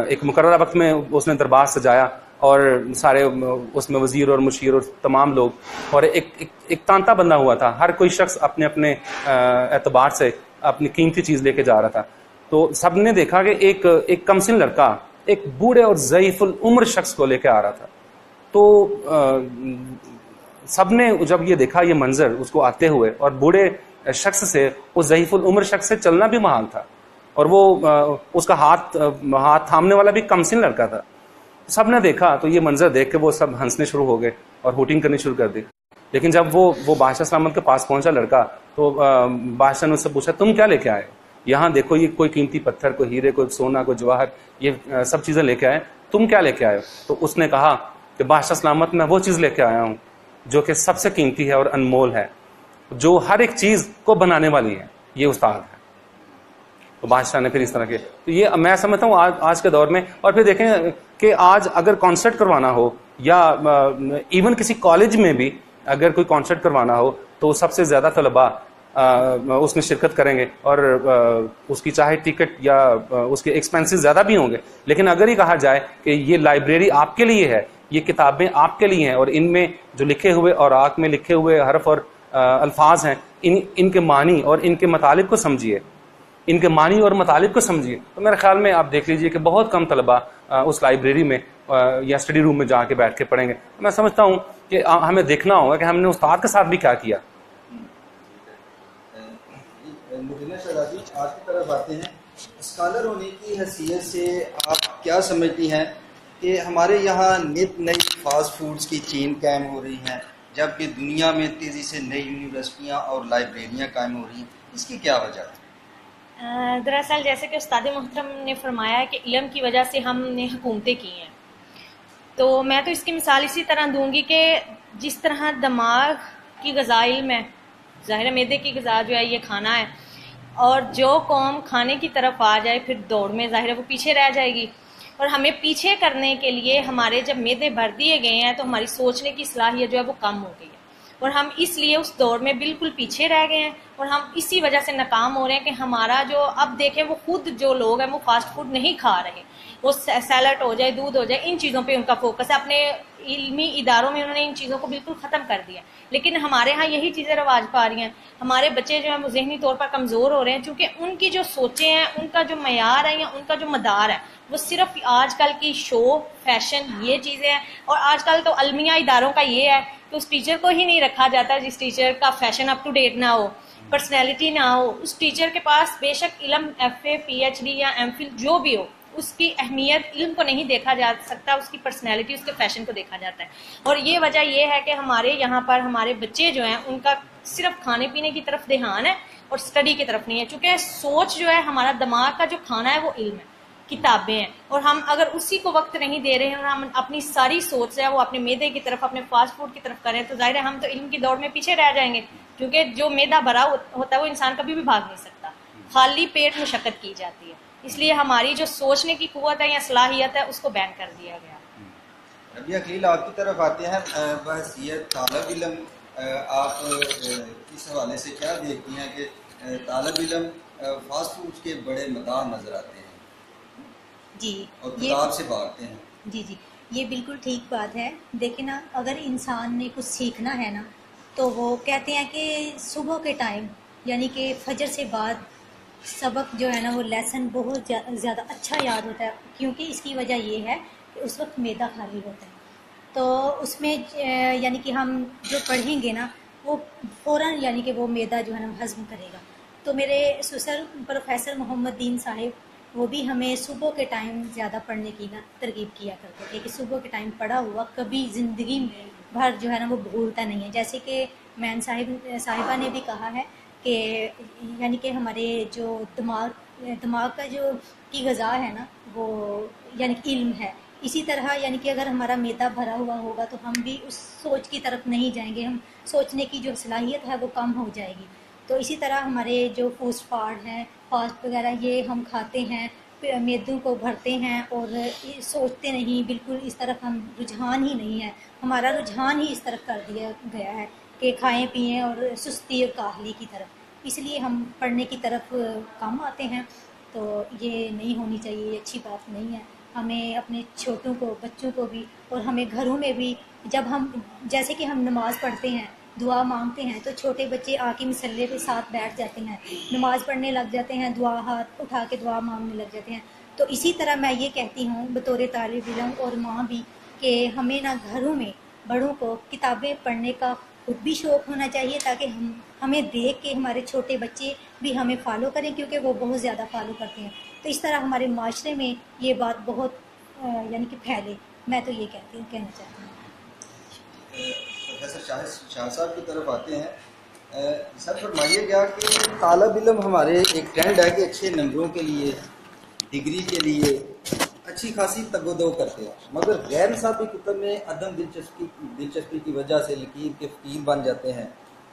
ایک مقررہ وقت میں اس نے دربار سجایا اور سارے اس میں وزیر اور مشیر اور تمام لوگ, اور ایک تانتا بندہ ہوا تھا, ہر کوئی شخص اپنے اپنے اعتبار سے اپنی قیمتی چیز لے کے جا رہا تھا. تو سب نے دیکھا کہ ایک کمسن لڑکا ایک بوڑھے اور ضعیف العمر شخص کو لے کے آ رہا تھا. تو سب نے جب یہ دیکھا یہ منظر اس کو آتے ہوئے, اور بوڑھے شخص سے, اس ضعیف العمر شخص سے چلنا بھی محال تھا, اور وہ اس کا ہاتھ تھامنے والا بھی کمسن لڑکا تھا. سب نے دیکھا تو یہ منظر دیکھ کے وہ سب ہنسنے شروع ہو گئے اور ہوٹنگ کرنی شروع کر دی. لیکن جب وہ بادشاہ سلامت کے پاس پہنچا لڑکا, تو بادشاہ نے اس سے پوچھا تم کیا لے کے آئے؟ یہاں دیکھو یہ کوئی قیمتی پتھر, کوئی ہیرے, کوئی سونا, کوئی جواہر, یہ سب چیزیں لے کے آئے, تم کیا لے کے آئے ہو؟ تو اس نے کہا کہ بادشاہ سلامت میں وہ چیز لے کے آیا ہوں جو کہ سب سے قیمتی ہے اور انمول ہے, جو ہر ایک چیز کو بنانے والی ہے, یہ استاد ہے. تو بادشاہ نے پھر اس طرح کے, تو یہ میں سمجھتا ہوں آج کے دور میں. اور پھر دیکھیں کہ آج اگر کانسرٹ کروانا ہو, یا ایون کسی کالج میں بھی اگر کوئی کانسرٹ کروانا ہو, تو سب سے زیادہ طلباء اس میں شرکت کریں گے, اور اس کی چاہے ٹکٹ یا اس کے ایکسپینسز زیادہ بھی ہوں گے, لیکن اگر یہ کہا جائے کہ یہ لائبریری آپ کے لیے ہے, یہ کتابیں آپ کے لیے ہیں, اور ان میں جو لکھے ہوئے اوراق میں لکھے ہوئے حرف اور الفاظ ہیں, ان کے معنی اور ان کے مطالب کو سمجھیے, ان کے معنی اور مطالب کو سمجھیے. تو میرے خیال میں آپ دیکھ لیجئے کہ بہت کم طلباء اس لائبریری میں یا اسٹڈی روم میں جا کے بیٹھ کے پڑھیں گے. میں سمجھتا ہوں کہ ہمیں دیکھنا ہوگا کہ ہم نے استاد کے ساتھ بھی کیا کیا. آج کی طرف آتے ہیں, اسکالر ہونے کی حیثیت سے آپ کیا سمجھتی ہیں کہ ہمارے یہاں نت نئی فاسٹ فوڈز کی چین قائم ہو رہی ہیں, جبکہ دنیا میں تیزی سے نئی یونیورسٹیاں اور لائبریریاں قائم ہو رہی ہیں, اس کی کیا وجہ ہے؟ دراصل جیسے کہ استاد محترم نے فرمایا کہ علم کی وجہ سے ہم نے حکومتیں کی ہیں, تو میں تو اس کی مثال اسی طرح دوں گی کہ جس طرح دماغ کی غذا علم ہے, ظاہر معدے کی غذا جو ہے یہ کھانا ہے, اور جو قوم کھانے کی طرف آ جائے پھر دوڑ میں ظاہر ہے وہ پیچھے رہ جائے گی. اور ہمیں پیچھے کرنے کے لیے ہمارے جب معدے بھر دیے گئے ہیں تو ہماری سوچنے کی صلاحیت جو ہے وہ کم ہو گئی ہے, اور ہم اس لیے اس دور میں بالکل پیچھے رہ گئے ہیں, اور ہم اسی وجہ سے ناکام ہو رہے ہیں کہ ہمارا جو اب دیکھیں وہ خود جو لوگ ہیں وہ فاسٹ فوڈ نہیں کھا رہے, وہ سیلڈ ہو جائے, دودھ ہو جائے, ان چیزوں پہ ان کا فوکس ہے. اپنے علمی اداروں میں انہوں نے ان چیزوں کو بالکل ختم کر دیا, لیکن ہمارے ہاں یہی چیزیں رواج پا رہی ہیں. ہمارے بچے جو ہیں وہ ذہنی طور پر کمزور ہو رہے ہیں, چونکہ ان کی جو سوچیں ہیں, ان کا جو معیار ہے یا ان کا جو مدار ہے وہ صرف آج کل کی شو, فیشن, یہ چیزیں ہیں. اور آج کل تو المیہ اداروں کا یہ ہے کہ اس ٹیچر کو ہی نہیں رکھا جاتا جس ٹیچر کا فیشن اپ ٹو ڈیٹ نہ ہو, پرسنالٹی نہ ہو. اس ٹیچر کے پاس بے شک علم, F A, P H D یا ایم فل جو بھی ہو, اس کی اہمیت علم کو نہیں دیکھا جا سکتا, اس کی پرسنالٹی, اس کے فیشن کو دیکھا جاتا ہے. اور یہ وجہ یہ ہے کہ ہمارے یہاں پر ہمارے بچے جو ہیں ان کا صرف کھانے پینے کی طرف دھیان ہے اور اسٹڈی کی طرف نہیں ہے, چونکہ سوچ جو ہے, ہمارا دماغ کا جو کھانا ہے وہ علم ہے, کتابیں ہیں. اور ہم اگر اسی کو وقت نہیں دے رہے ہیں اور ہم اپنی ساری سوچ ہے وہ اپنے میدے کی طرف, اپنے فاسٹ فوڈ کی طرف کریں, تو ظاہر ہے ہم تو علم کی دوڑ میں پیچھے رہ جائیں گے, کیونکہ جو میدا بھرا ہوتا ہے وہ انسان کبھی بھی بھاگ نہیں سکتا, خالی پیٹ مشقت کی جاتی ہے. اس لیے ہماری جو سوچنے کی قوت ہے یا صلاحیت ہے اس کو بین کر دیا گیا. ربیہ خلیل, آپ کی طرف آتے ہیں, بحیثیت طالب علم آپ اس حوالے سے کیا دیکھتی ہیں کہ طالب علم فاسٹ فوڈ کے بڑے مداح نظر آتے ہیں جی, اور کتاب سے بھاگتے ہیں؟ جی, یہ بالکل ٹھیک بات ہے. دیکھیں نا, اگر انسان نے کچھ سیکھنا ہے نا تو وہ کہتے ہیں کہ صبح کے ٹائم یعنی کہ فجر سے بعد سبق جو ہے نا وہ لیسن بہت زیادہ اچھا یاد ہوتا ہے, کیونکہ اس کی وجہ یہ ہے کہ اس وقت معدہ خالی ہوتا ہے, تو اس میں یعنی کہ ہم جو پڑھیں گے نا وہ فوراً یعنی کہ وہ معدہ جو ہے نا ہضم کرے گا. تو میرے سسر پروفیسر محمد دین صاحب وہ بھی ہمیں صبح کے ٹائم زیادہ پڑھنے کی نا ترغیب کیا کرتے تھے کہ صبح کے ٹائم پڑھا ہوا کبھی زندگی بھر جو ہے نا وہ بھولتا نہیں ہے. جیسے کہ مین صاحبہ نے بھی کہا ہے کہ یعنی کہ ہمارے جو دماغ کا جو کی غذا ہے نا وہ یعنی کہ علم ہے, اسی طرح یعنی کہ اگر ہمارا معدہ بھرا ہوا ہوگا تو ہم بھی اس سوچ کی طرف نہیں جائیں گے، ہم سوچنے کی جو صلاحیت ہے وہ کم ہو جائے گی۔ تو اسی طرح ہمارے جو فاسٹ وغیرہ یہ ہم کھاتے ہیں، معدوں کو بھرتے ہیں اور سوچتے نہیں، بالکل اس طرف ہم رجحان ہی نہیں ہے، ہمارا رجحان ہی اس طرف کر دیا گیا ہے کہ کھائیں پئیں اور سستی اور کاہلی کی طرف، اس لیے ہم پڑھنے کی طرف کم آتے ہیں۔ تو یہ نہیں ہونی چاہیے، یہ اچھی بات نہیں ہے۔ ہمیں اپنے چھوٹوں کو، بچوں کو بھی، اور ہمیں گھروں میں بھی جب ہم جیسے کہ ہم نماز پڑھتے ہیں، دعا مانگتے ہیں، تو چھوٹے بچے آ کے مصلے کے ساتھ بیٹھ جاتے ہیں، نماز پڑھنے لگ جاتے ہیں، دعا ہاتھ اٹھا کے دعا مانگنے لگ جاتے ہیں۔ تو اسی طرح میں یہ کہتی ہوں بطور طالب علم اور ماں بھی کہ ہمیں نہ گھروں میں بڑوں کو کتابیں پڑھنے کا خود بھی شوق ہونا چاہیے، تاکہ ہمیں دیکھ کے ہمارے چھوٹے بچے بھی ہمیں فالو کریں، کیونکہ وہ بہت زیادہ فالو کرتے ہیں۔ تو اس طرح ہمارے معاشرے میں یہ بات بہت یعنی کہ پھیلے، میں تو یہ کہنا چاہتی ہوں۔ پروفیسر شاہ صاحب کی طرف آتے ہیں۔ سر فرمائیے گا کہ طالب علم ہمارے ایک ٹرینڈ ہے کہ اچھے نمبروں کے لیے، ڈگری کے لیے اچھی خاصی تگ و دو کرتے ہیں، مگر غیر نصابی کتب میں عدم دلچسپی کی وجہ سے لکیر کے فقیر بن جاتے ہیں،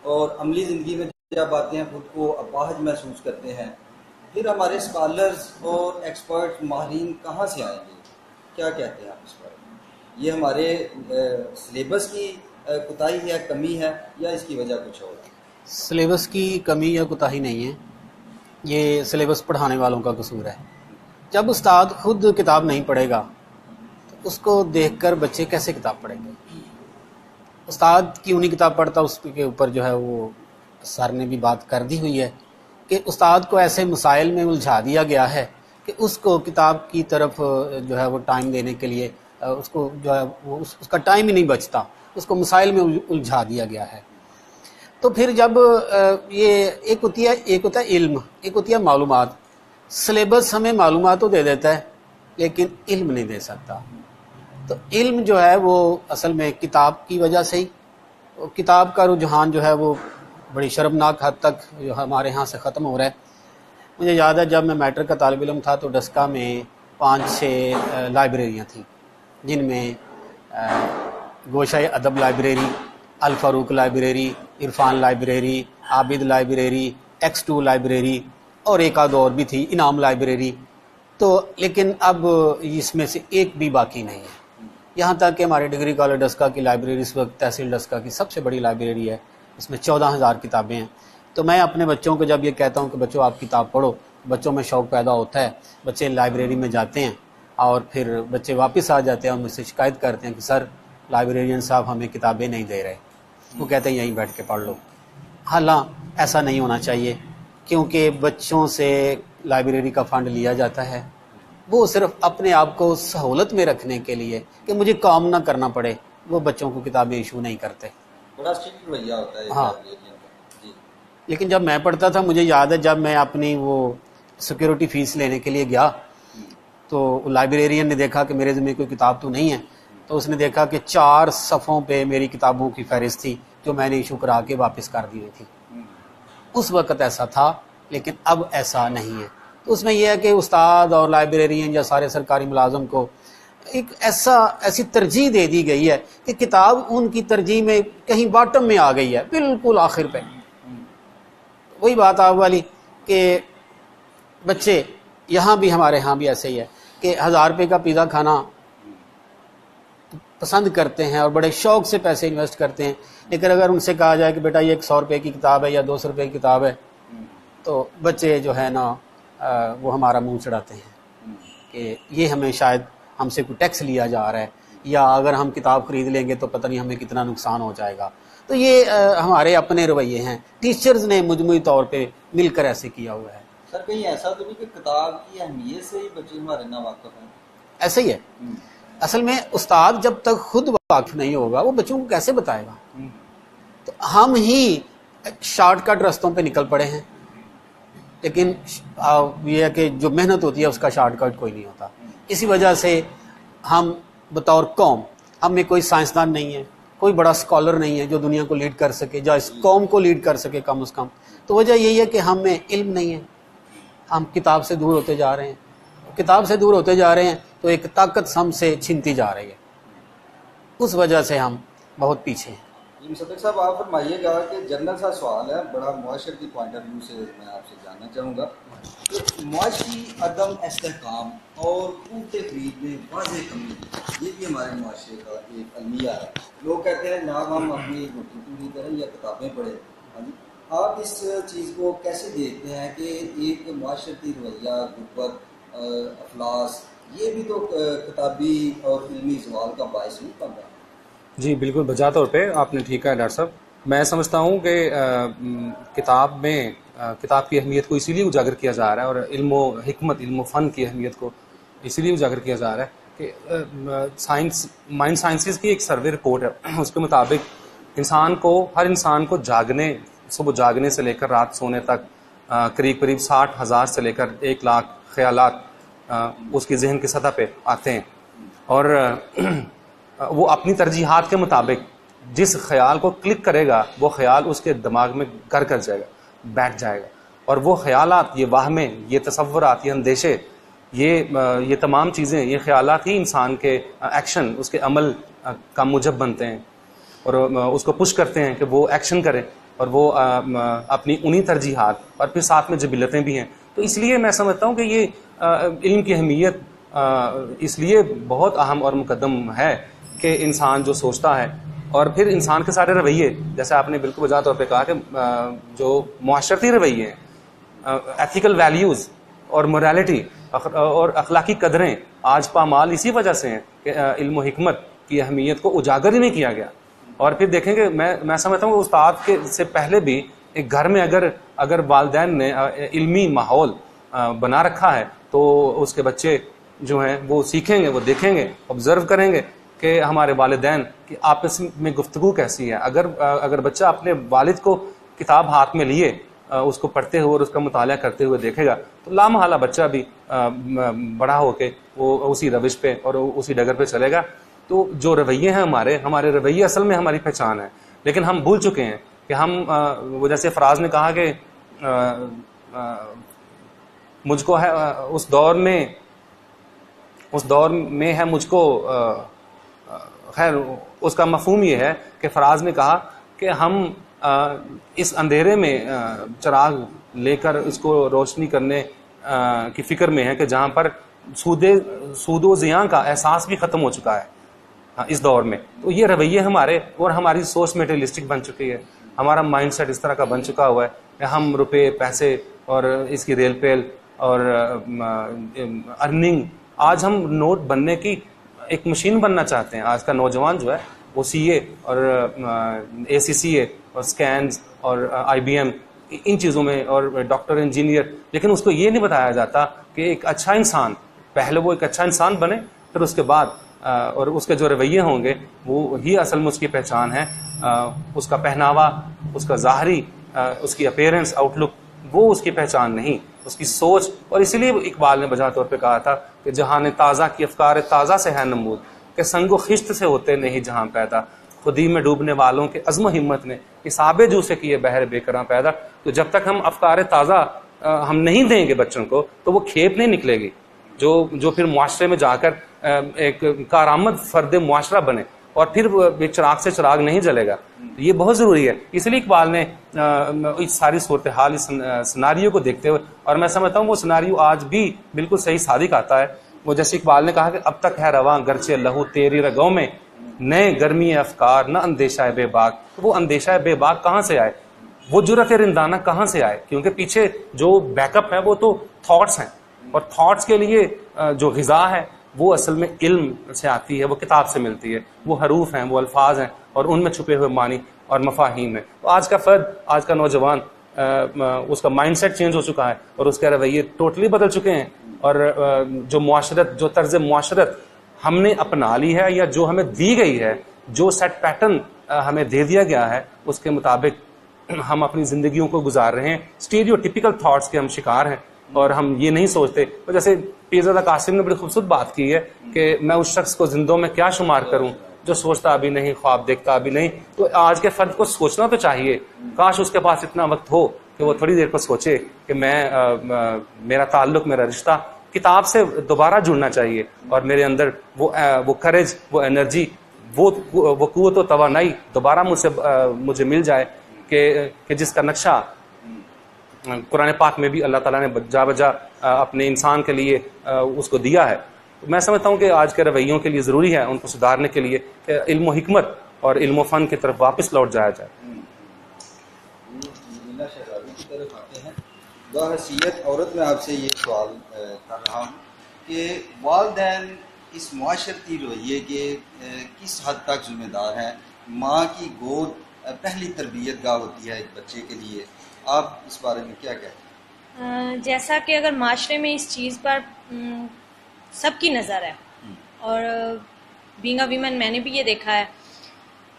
اور عملی زندگی میں جب آتے ہیں خود کو اپاہج محسوس کرتے ہیں۔ پھر ہمارے اسکالرز اور ایکسپرٹ ماہرین کہاں سے آئیں گے؟ کیا کہتے ہیں آپ اس پر؟ یہ ہمارے سلیبس کی کوتاہی ہے، کمی ہے، یا اس کی وجہ کچھ اور ہے؟ سلیبس کی کمی یا کوتاہی نہیں ہے، یہ سلیبس پڑھانے والوں کا قصور ہے۔ جب استاد خود کتاب نہیں پڑھے گا تو اس کو دیکھ کر بچے کیسے کتاب پڑھیں گے؟ استاد کیوں نہیں کتاب پڑھتا، اس کے اوپر جو ہے وہ سر نے بھی بات کر دی ہوئی ہے کہ استاد کو ایسے مسائل میں الجھا دیا گیا ہے کہ اس کو کتاب کی طرف جو ہے وہ ٹائم دینے کے لیے اس کو جو ہے وہ اس کا ٹائم ہی نہیں بچتا، اس کو مسائل میں الجھا دیا گیا ہے۔ تو پھر جب یہ ایک ہوتا ہے علم، ایک ہوتی ہے معلومات۔ سلیبس ہمیں معلومات تو دے دیتا ہے لیکن علم نہیں دے سکتا۔ تو علم جو ہے وہ اصل میں کتاب کی وجہ سے ہی، کتاب کا رجحان جو ہے وہ بڑی شرمناک حد تک جو ہمارے ہاں سے ختم ہو رہا ہے۔ مجھے یاد ہے جب میں میٹرک کا طالب علم تھا تو ڈسکا میں 5-6 لائبریریاں تھیں، جن میں Gosha Adab library, Alfarooq library, Irfan library, Abid library, X2 library, اور ایک آدھ اور بھی تھی، انعام لائبریری۔ تو لیکن اب اس میں سے ایک بھی باقی نہیں ہے، یہاں تک کہ ہمارے ڈگری کالج ڈسکا کی لائبریری اس وقت تحصیل ڈسکا کی سب سے بڑی لائبریری ہے، اس میں 14,000 کتابیں ہیں۔ تو میں اپنے بچوں کو جب یہ کہتا ہوں کہ بچوں آپ کتاب پڑھو، بچوں میں شوق پیدا ہوتا ہے، بچے لائبریری میں جاتے ہیں، اور پھر بچے واپس آ جاتے ہیں اور مجھ سے شکایت کرتے ہیں کہ سر لائبریرین صاحب ہمیں کتابیں نہیں دے رہے، وہ کہتے ہیں یہیں بیٹھ کے پڑھ لو۔ حالانکہ ایسا نہیں ہونا چاہیے، کیونکہ بچوں سے لائبریری کا فنڈ لیا جاتا ہے، وہ صرف اپنے آپ کو سہولت میں رکھنے کے لیے کہ مجھے کام نہ کرنا پڑے، وہ بچوں کو کتابیں ایشو نہیں کرتے۔ بڑا اسٹرکٹ رویہ ہوتا ہے۔ ہاں، لیکن جب میں پڑھتا تھا مجھے یاد ہے جب میں اپنی وہ سیکیورٹی فیس لینے کے لیے گیا تو لائبریرین نے دیکھا کہ میرے ذمہ کوئی کتاب تو نہیں ہے، تو اس نے دیکھا کہ 4 صفحوں پہ میری کتابوں کی فہرست تھی جو میں نے ایشو کرا کے واپس کر دی ہوئی تھی۔ اس وقت ایسا تھا لیکن اب ایسا نہیں ہے۔ تو اس میں یہ ہے کہ استاد اور لائبریرین یا سارے سرکاری ملازم کو ایک ایسی ترجیح دے دی گئی ہے کہ کتاب ان کی ترجیح میں کہیں باٹم میں آ گئی ہے، بالکل آخر پہ۔ وہی بات آپ والی کہ بچے یہاں بھی، ہمارے ہاں بھی ایسے ہی ہے کہ 1000 روپے کا پیزا کھانا پسند کرتے ہیں اور بڑے شوق سے پیسے انویسٹ کرتے ہیں، لیکن اگر ان سے کہا جائے کہ بیٹا یہ 100 روپے کی کتاب ہے یا 200 روپے کی کتاب ہے تو بچے جو ہے نا وہ ہمارا منہ چڑھاتے ہیں کہ یہ ہمیں شاید ہم سے کوئی ٹیکس لیا جا رہا ہے، یا اگر ہم کتاب خرید لیں گے تو پتہ نہیں ہمیں کتنا نقصان ہو جائے گا۔ تو یہ ہمارے اپنے رویے ہیں، ٹیچرز نے مجموعی طور پہ مل کر ایسے کیا ہوا ہے۔ سر کہیں ایسا تو نہیں کہ کتاب کی اہمیت سے ہی بچے ہمارے نا واقف ہیں؟ ایسا ہی ہے۔ اصل میں استاد جب تک خود واقف نہیں ہوگا وہ بچوں کو کیسے بتائے گا؟ تو ہم ہی شارٹ کٹ رستوں پہ نکل پڑے ہیں، لیکن یہ ہے کہ جو محنت ہوتی ہے اس کا شارٹ کٹ کوئی نہیں ہوتا۔ اسی وجہ سے ہم بطور قوم، ہم میں کوئی سائنسدان نہیں ہے، کوئی بڑا اسکالر نہیں ہے جو دنیا کو لیڈ کر سکے، جو اس قوم کو لیڈ کر سکے کم از کم۔ تو وجہ یہی ہے کہ ہم میں علم نہیں ہے، ہم کتاب سے دور ہوتے جا رہے ہیں، کتاب سے دور ہوتے جا رہے ہیں تو ایک طاقت ہم سے چھنتی جا رہی ہے، اس وجہ سے ہم بہت پیچھے ہیں۔ جی مصدق صاحب، آپ فرمائیے گا کہ جنرل سا سوال ہے، بڑا معاشرتی پوائنٹ آف ویو سے میں آپ سے جاننا چاہوں گا کہ معاشی عدم استحکام اور قوت خرید میں واضح کمی، یہ بھی ہمارے معاشرے کا ایک المیہ ہے۔ لوگ کہتے ہیں نہ ہم اپنی روٹی پوری کریں یا کتابیں پڑھیں، ہاں جی، آپ اس چیز کو کیسے دیکھتے ہیں کہ ایک معاشرتی رویہ، غربت، افلاس، یہ بھی تو کتابی اور علمی زوال کا باعث نہیں بن رہا؟ جی بالکل، بجا طور پہ آپ نے ٹھیک کہا ڈاکٹر صاحب۔ میں سمجھتا ہوں کہ کتاب کی اہمیت کو اسی لیے اجاگر کیا جا رہا ہے، اور علم و حکمت، علم و فن کی اہمیت کو اسی لیے اجاگر کیا جا رہا ہے کہ مائنڈ سائنسز کی ایک سروے رپورٹ ہے، اس کے مطابق ہر انسان کو صبح جاگنے سے لے کر رات سونے تک قریب 60,000 سے لے کر 1,00,000 خیالات اس کی ذہن کی سطح پہ آتے ہیں، اور وہ اپنی ترجیحات کے مطابق جس خیال کو کلک کرے گا وہ خیال اس کے دماغ میں گھر کر جائے گا، بیٹھ جائے گا، اور وہ خیالات، یہ وہمیں، یہ تصورات، یہ اندیشے، یہ تمام چیزیں، یہ خیالات ہی انسان کے ایکشن، اس کے عمل کا موجب بنتے ہیں، اور اس کو پش کرتے ہیں کہ وہ ایکشن کرے، اور وہ اپنی انہی ترجیحات، اور پھر ساتھ میں جبلتیں بھی ہیں۔ تو اس لیے میں سمجھتا ہوں کہ یہ علم کی اہمیت اس لیے بہت اہم اور مقدم ہے کہ انسان جو سوچتا ہے، اور پھر انسان کے سارے رویے، جیسے آپ نے بالکل وجہ طور پہ کہا کہ جو معاشرتی رویے ہیں، ایتھیکل ویلیوز اور موریلٹی اور اخلاقی قدریں آج پامال اسی وجہ سے ہیں کہ علم و حکمت کی اہمیت کو اجاگر ہی نہیں کیا گیا۔ اور پھر دیکھیں کہ میں سمجھتا ہوں کہ استاد کے سے پہلے بھی ایک گھر میں اگر والدین نے علمی ماحول بنا رکھا ہے تو اس کے بچے جو ہیں وہ سیکھیں گے، وہ دیکھیں گے، آبزرو کریں گے کہ ہمارے والدین کی آپس میں گفتگو کیسی ہے۔ اگر بچہ اپنے والد کو کتاب ہاتھ میں لیے اس کو پڑھتے ہوئے اور اس کا مطالعہ کرتے ہوئے دیکھے گا تو لامحالہ بچہ بھی بڑا ہو کے وہ اسی روش پہ اور اسی ڈگر پہ چلے گا۔ تو جو رویے ہیں ہمارے رویے اصل میں ہماری پہچان ہے، لیکن ہم بھول چکے ہیں کہ وہ جیسے فراز نے کہا کہ مجھ کو ہے اس دور میں ہے مجھ کو، خیر اس کا مفہوم یہ ہے کہ فراز نے کہا کہ ہم اس اندھیرے میں چراغ لے کر اس کو روشنی کرنے کی فکر میں ہے کہ جہاں پر سود و زیاں کا احساس بھی ختم ہو چکا ہے اس دور میں۔ تو یہ رویے ہماری سوچ میٹریلسٹک بن چکی ہے، ہمارا مائنڈ سیٹ اس طرح کا بن چکا ہوا ہے کہ ہم روپے، پیسے اور اس کی ریل پیل اور ارننگ، آج ہم نوٹ بننے کی ایک مشین بننا چاہتے ہیں۔ آج کا نوجوان جو ہے وہ CA اور ACCA اور سکینز اور IBM ان چیزوں میں، اور ڈاکٹر، انجینئر، لیکن اس کو یہ نہیں بتایا جاتا کہ ایک اچھا انسان، پہلے وہ ایک اچھا انسان بنے، پھر اس کے بعد اور اس کے جو رویے ہوں گے وہ ہی اصل میں اس کی پہچان ہے۔ اس کا پہناوا، اس کا ظاہری، اس کی اپیرنس، آؤٹ لک، وہ اس کی پہچان نہیں، اس کی سوچ۔ اور اسی لیے اقبال نے بجا طور پہ کہا تھا کہ جہان تازہ کی افکار تازہ سے ہے نمود، کہ سنگ و خشت سے ہوتے نہیں جہاں پیدا، خودی میں ڈوبنے والوں کے عزم و ہمت نے حساب جو سے کیے بحر بے کراں پیدا۔ تو جب تک ہم افکار تازہ ہم نہیں دیں گے بچوں کو تو وہ کھیپ نہیں نکلے گی جو پھر معاشرے میں جا کر ایک کارآمد فرد معاشرہ بنے، اور پھر ایک چراغ سے چراغ نہیں جلے گا۔ یہ بہت ضروری ہے۔ اس لیے اقبال نے اس ساری صورتحال، اس سناریو کو دیکھتے ہوئے، اور میں سمجھتا ہوں وہ سناریو آج بھی بالکل صحیح صادق آتا ہے۔ وہ جیسے اقبال نے کہا کہ اب تک ہے رواں گرچہ لہو تیری رگوں میں، نئے گرمی افکار نہ اندیشہ بے باک۔ وہ اندیشہ بے باک کہاں سے آئے؟ وہ جرأت رندانہ کہاں سے آئے؟ کیونکہ پیچھے جو بیک اپ ہے وہ تو تھاٹس ہیں، اور تھاٹس کے لیے جو غذا ہے وہ اصل میں علم سے آتی ہے، وہ کتاب سے ملتی ہے، وہ حروف ہیں، وہ الفاظ ہیں، اور ان میں چھپے ہوئے معنی اور مفاہیم ہیں۔ تو آج کا فرد، آج کا نوجوان، اس کا مائنڈ سیٹ چینج ہو چکا ہے اور اس کے رویے ٹوٹلی بدل چکے ہیں، اور جو طرز معاشرت ہم نے اپنا لی ہے یا جو ہمیں دی گئی ہے، جو سیٹ پیٹرن ہمیں دے دیا گیا ہے، اس کے مطابق ہم اپنی زندگیوں کو گزار رہے ہیں۔ اسٹیریو ٹیپیکل تھاٹس کے ہم شکار ہیں، اور ہم یہ نہیں سوچتے۔ تو جیسے پیرزادہ قاسم نے بڑی خوبصورت بات کی ہے کہ میں اس شخص کو زندوں میں کیا شمار کروں جو سوچتا بھی نہیں، خواب دیکھتا بھی نہیں۔ تو آج کے فرد کو سوچنا تو چاہیے، کاش اس کے پاس اتنا وقت ہو کہ وہ تھوڑی دیر کو سوچے کہ میرا تعلق، میرا رشتہ کتاب سے دوبارہ جڑنا چاہیے، اور میرے اندر وہ کریج، وہ انرجی، وہ قوت و توانائی دوبارہ مجھے مل جائے کہ جس کا نقشہ قرآن پاک میں بھی اللہ تعالیٰ نے جا بجا اپنے انسان کے لیے اس کو دیا ہے۔ میں سمجھتا ہوں کہ آج کے رویوں کے لیے ضروری ہے ان کو سدھارنے کے لیے کہ علم و حکمت اور علم و فن کی طرف واپس لوٹ جایا جائے۔ بحیثیت عورت میں آپ سے یہ سوال کر رہا ہوں کہ والدین اس معاشرتی رویے کے کس حد تک ذمہ دار ہیں؟ ماں کی گود پہلی تربیت گاہ ہوتی ہے ایک بچے کے لیے، آپ اس بارے میں کیا کہتے ہیں؟ جیسا کہ اگر معاشرے میں اس چیز پر سب کی نظر ہے، اور بینگ اے ویمن میں نے بھی یہ دیکھا ہے،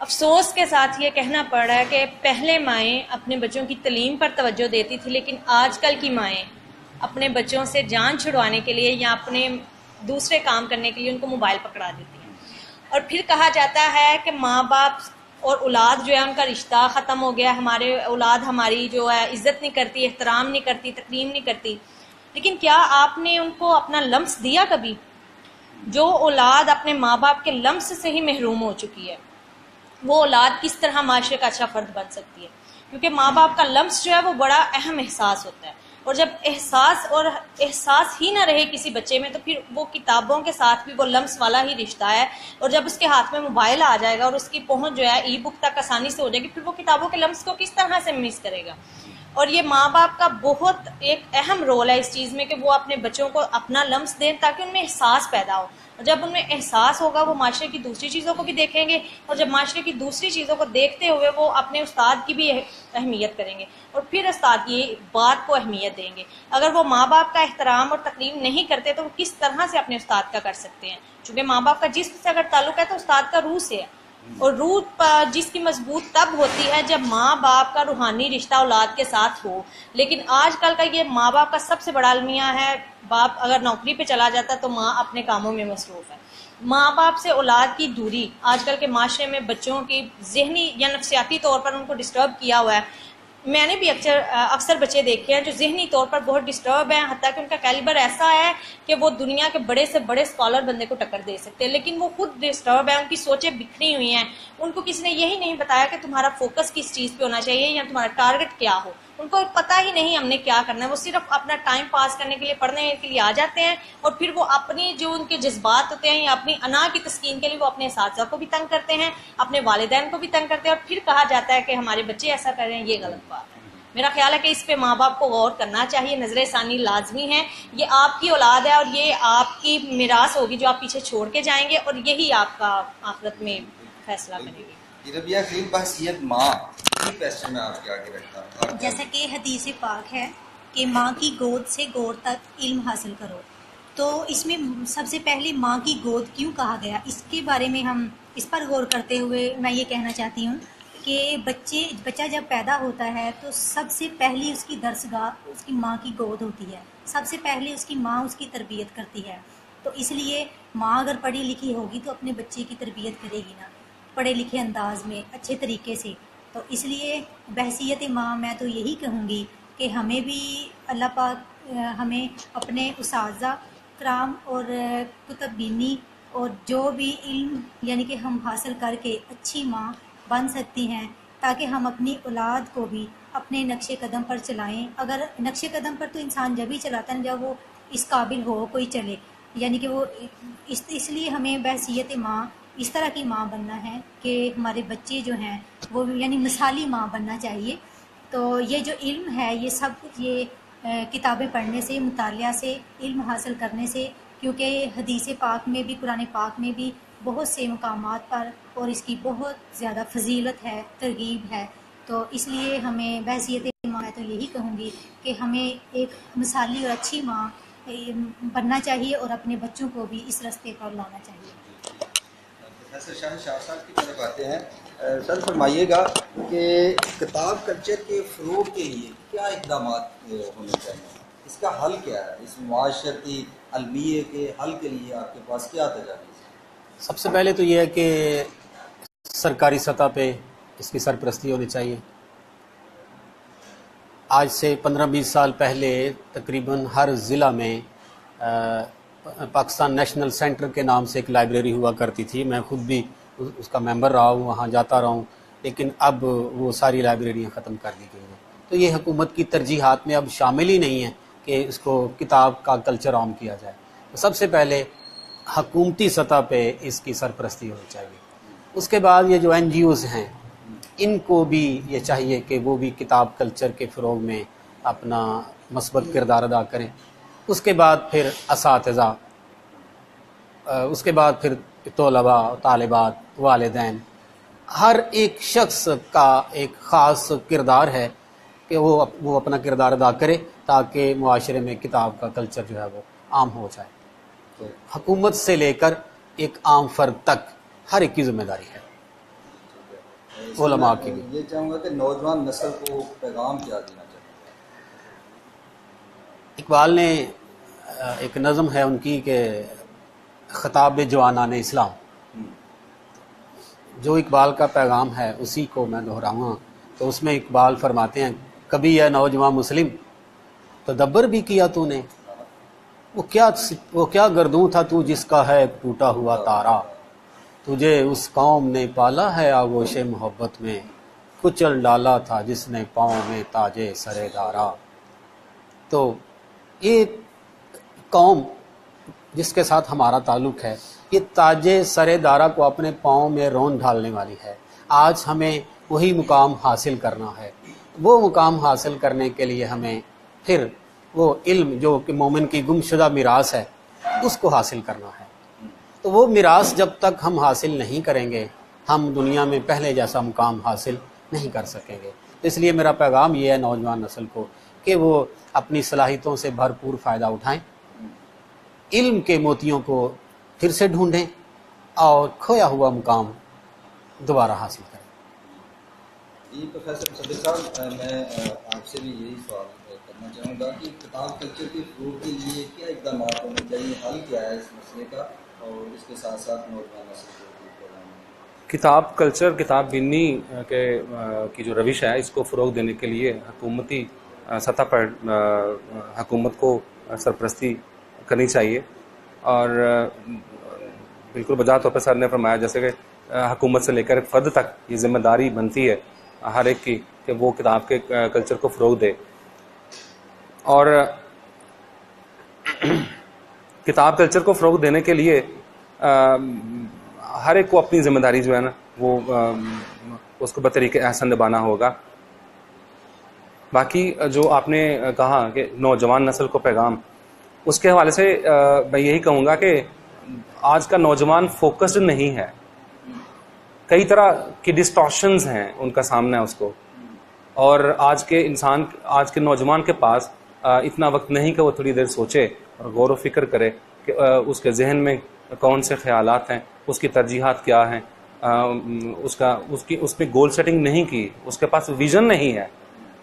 افسوس کے ساتھ یہ کہنا پڑ رہا ہے کہ پہلے مائیں اپنے بچوں کی تعلیم پر توجہ دیتی تھی، لیکن آج کل کی مائیں اپنے بچوں سے جان چھڑوانے کے لیے یا اپنے دوسرے کام کرنے کے لیے ان کو موبائل پکڑا دیتی ہیں، اور پھر کہا جاتا ہے کہ ماں باپ اور اولاد جو ہے ان کا رشتہ ختم ہو گیا، ہمارے اولاد ہماری جو ہے عزت نہیں کرتی، احترام نہیں کرتی، تکریم نہیں کرتی۔ لیکن کیا آپ نے ان کو اپنا لمس دیا کبھی؟ جو اولاد اپنے ماں باپ کے لمس سے ہی محروم ہو چکی ہے، وہ اولاد کس طرح معاشرے کا اچھا فرد بن سکتی ہے؟ کیونکہ ماں باپ کا لمس جو ہے وہ بڑا اہم احساس ہوتا ہے، اور جب احساس ہی نہ رہے کسی بچے میں، تو پھر وہ کتابوں کے ساتھ بھی وہ لمس والا ہی رشتہ ہے، اور جب اس کے ہاتھ میں موبائل آ جائے گا اور اس کی پہنچ جو ہے ای بک تک آسانی سے ہو جائے گی، پھر وہ کتابوں کے لمس کو کس طرح سے مس کرے گا؟ اور یہ ماں باپ کا بہت ایک اہم رول ہے اس چیز میں کہ وہ اپنے بچوں کو اپنا لمس دیں تاکہ ان میں احساس پیدا ہو، اور جب ان میں احساس ہوگا وہ معاشرے کی دوسری چیزوں کو بھی دیکھیں گے، اور جب معاشرے کی دوسری چیزوں کو دیکھتے ہوئے وہ اپنے استاد کی بھی اہمیت کریں گے، اور پھر استاد کی بات کو اہمیت دیں گے۔ اگر وہ ماں باپ کا احترام اور تکریم نہیں کرتے تو وہ کس طرح سے اپنے استاد کا کر سکتے ہیں؟ چونکہ ماں باپ کا جسم سے اگر تعلق ہے تو استاد کا روح سے ہے، اور روح جس کی مضبوط تب ہوتی ہے جب ماں باپ کا روحانی رشتہ اولاد کے ساتھ ہو۔ لیکن آج کل کا یہ ماں باپ کا سب سے بڑا المیہ ہے، باپ اگر نوکری پہ چلا جاتا ہے تو ماں اپنے کاموں میں مصروف ہے۔ ماں باپ سے اولاد کی دوری آج کل کے معاشرے میں بچوں کی ذہنی یا نفسیاتی طور پر ان کو ڈسٹرب کیا ہوا ہے۔ میں نے بھی اکثر بچے دیکھے ہیں جو ذہنی طور پر بہت ڈسٹرب ہیں، حتیٰ کہ ان کا کیلیبر ایسا ہے کہ وہ دنیا کے بڑے سے بڑے اسکالر بندے کو ٹکر دے سکتے ہیں، لیکن وہ خود ڈسٹرب ہیں، ان کی سوچیں بکھری ہوئی ہیں، ان کو کسی نے یہی نہیں بتایا کہ تمہارا فوکس کس چیز پہ ہونا چاہیے یا تمہارا ٹارگٹ کیا ہو۔ ان کو پتہ ہی نہیں ہم نے کیا کرنا ہے، وہ صرف اپنا ٹائم پاس کرنے کے لیے پڑھنے کے لیے آ جاتے ہیں، اور پھر وہ اپنی جو ان کے جذبات ہوتے ہیں یا اپنی انا کی تسکین کے لیے وہ اپنے اساتذہ کو بھی تنگ کرتے ہیں، اپنے والدین کو بھی تنگ کرتے ہیں، اور پھر کہا جاتا ہے کہ ہمارے بچے ایسا کر رہے ہیں۔ یہ غلط بات ہے۔ میرا خیال ہے کہ اس پہ ماں باپ کو غور کرنا چاہیے، نظر ثانی لازمی ہے۔ یہ آپ کی اولاد ہے اور یہ آپ کی میراث ہوگی جو آپ پیچھے چھوڑ کے جائیں گے، اور یہی آپ کا آخرت میں فیصلہ کرے گی۔ ربیہ خلیل، بحیثیت ماں کی پیسے میں آپ کے آگے رکھتا ہوں، جیسا کہ حدیث پاک ہے کہ ماں کی گود سے گور تک علم حاصل کرو، تو اس میں سب سے پہلے ماں کی گود کیوں کہا گیا، اس کے بارے میں ہم اس پر غور کرتے ہوئے میں یہ کہنا چاہتی ہوں کہ بچہ جب پیدا ہوتا ہے تو سب سے پہلی اس کی درسگاہ اس کی ماں کی گود ہوتی ہے، سب سے پہلے اس کی ماں اس کی تربیت کرتی ہے۔ تو اس لیے ماں اگر پڑھی لکھی ہوگی تو اپنے بچے کی تربیت کرے گی نا پڑھے لکھے انداز میں، اچھے طریقے سے۔ تو اس لیے بحیثیت ماں میں تو یہی کہوں گی کہ ہمیں بھی اللہ پاک ہمیں اپنے اساتذہ کرام اور کتب بینی اور جو بھی علم یعنی کہ ہم حاصل کر کے اچھی ماں بن سکتی ہیں، تاکہ ہم اپنی اولاد کو بھی اپنے نقش قدم پر چلائیں۔ اگر نقش قدم پر تو انسان جب ہی چلاتا ہے جب وہ اس قابل ہو کوئی چلے، یعنی کہ وہ اس لیے ہمیں بحیثیت ماں اس طرح کی ماں بننا ہے کہ ہمارے بچے جو ہیں وہ یعنی مثالی ماں بننا چاہیے۔ تو یہ جو علم ہے یہ سب کچھ یہ کتابیں پڑھنے سے، مطالعہ سے، علم حاصل کرنے سے، کیونکہ حدیث پاک میں بھی قرآن پاک میں بھی بہت سے مقامات پر اور اس کی بہت زیادہ فضیلت ہے، ترغیب ہے۔ تو اس لیے ہمیں بحیثیت ماں میں تو یہی کہوں گی کہ ہمیں ایک مثالی اور اچھی ماں بننا چاہیے اور اپنے بچوں کو بھی اس راستے پر لانا چاہیے۔ پروفیسر شاہ صاحب کی طرف آتے ہیں، سر فرمائیے گا کہ کتاب کلچر کے فروغ کے لیے کیا اقدامات ہونے چاہیے، اس کا حل کیا ہے، اس معاشرتی المیے کے حل کے لیے آپ کے پاس کیا تجاویز ہے؟ سب سے پہلے تو یہ ہے کہ سرکاری سطح پہ اس کی سرپرستی ہونی چاہیے۔ آج سے 15-20 سال پہلے تقریباً ہر ضلع میں پاکستان نیشنل سینٹر کے نام سے ایک لائبریری ہوا کرتی تھی، میں خود بھی اس کا ممبر رہا ہوں، وہاں جاتا رہا ہوں، لیکن اب وہ ساری لائبریریاں ختم کر دی گئی ہیں۔ تو یہ حکومت کی ترجیحات میں اب شامل ہی نہیں ہے کہ اس کو کتاب کا کلچر عام کیا جائے۔ تو سب سے پہلے حکومتی سطح پہ اس کی سرپرستی ہونی چاہیے۔ اس کے بعد یہ جو NGOs ہیں ان کو بھی یہ چاہیے کہ وہ بھی کتاب کلچر کے فروغ میں اپنا مثبت کردار ادا کریں۔ اس کے بعد پھر اساتذہ، اس کے بعد پھر طلباء، طالبات، والدین، ہر ایک شخص کا ایک خاص کردار ہے کہ وہ اپنا کردار ادا کرے تاکہ معاشرے میں کتاب کا کلچر جو ہے وہ عام ہو جائے۔ تو حکومت سے لے کر ایک عام فرد تک ہر ایک کی ذمہ داری ہے، علماء کی بھی۔ یہ چاہوں گا کہ نوجوان نسل کو پیغام کیا دینا چاہیے؟ اقبال نے ایک نظم ہے ان کی کہ خطاب جوانان اسلام، جو اقبال کا پیغام ہے اسی کو میں دہراؤں گا۔ تو اس میں اقبال فرماتے ہیں، کبھی ہے نوجوان مسلم تدبر بھی کیا تو نے، وہ کیا گردوں تھا تو جس کا ہے ایک ٹوٹا ہوا تارا، تجھے اس قوم نے پالا ہے آغوش محبت میں، کچل ڈالا تھا جس نے پاؤں میں تاجے سر دارا۔ تو یہ قوم جس کے ساتھ ہمارا تعلق ہے، یہ تاجے سر دارا کو اپنے پاؤں میں رون ڈھالنے والی ہے۔ آج ہمیں وہی مقام حاصل کرنا ہے۔ وہ مقام حاصل کرنے کے لیے ہمیں پھر وہ علم جو کہ مومن کی گمشدہ میراث ہے اس کو حاصل کرنا ہے۔ تو وہ میراث جب تک ہم حاصل نہیں کریں گے ہم دنیا میں پہلے جیسا مقام حاصل نہیں کر سکیں گے۔ اس لیے میرا پیغام یہ ہے نوجوان نسل کو کہ وہ اپنی صلاحیتوں سے بھرپور فائدہ اٹھائیں، علم کے موتیوں کو پھر سے ڈھونڈیں اور کھویا ہوا مقام دوبارہ حاصل کریں۔ جی پروفیسر مصدق صاحب، میں آپ سے بھی یہی سوال کرنا چاہوں گا کہ کتاب کلچر کے فروغ کے لیے کیا اقدامات ہونے چاہیے، حل کیا ہے اس مسئلے کا، اور اس کے ساتھ ساتھ نوجوان نسل کو کتاب کلچر، کتاب بینی کی جو روش ہے اس کو فروغ دینے کے لیے حکومتی سطح پر حکومت کو سرپرستی کرنی چاہیے، اور بالکل بجا طور پر سر نے فرمایا جیسے کہ حکومت سے لے کر فرد تک یہ ذمہ داری بنتی ہے ہر ایک کی کہ وہ کتاب کے کلچر کو فروغ دے۔ اور کتاب کلچر کو فروغ دینے کے لیے ہر ایک کو اپنی ذمہ داری جو ہے نا وہ اس کو بطریق احسن نبھانا ہوگا۔ باقی جو آپ نے کہا کہ نوجوان نسل کو پیغام، اس کے حوالے سے میں یہی کہوں گا کہ آج کا نوجوان فوکسڈ نہیں ہے، کئی طرح کی ڈسٹارشنز ہیں ان کا سامنا ہے اس کو، اور آج کے نوجوان کے پاس اتنا وقت نہیں کہ وہ تھوڑی دیر سوچے اور غور و فکر کرے کہ اس کے ذہن میں کون سے خیالات ہیں، اس کی ترجیحات کیا ہیں، اس میں گول سیٹنگ نہیں کی، اس کے پاس ویژن نہیں ہے۔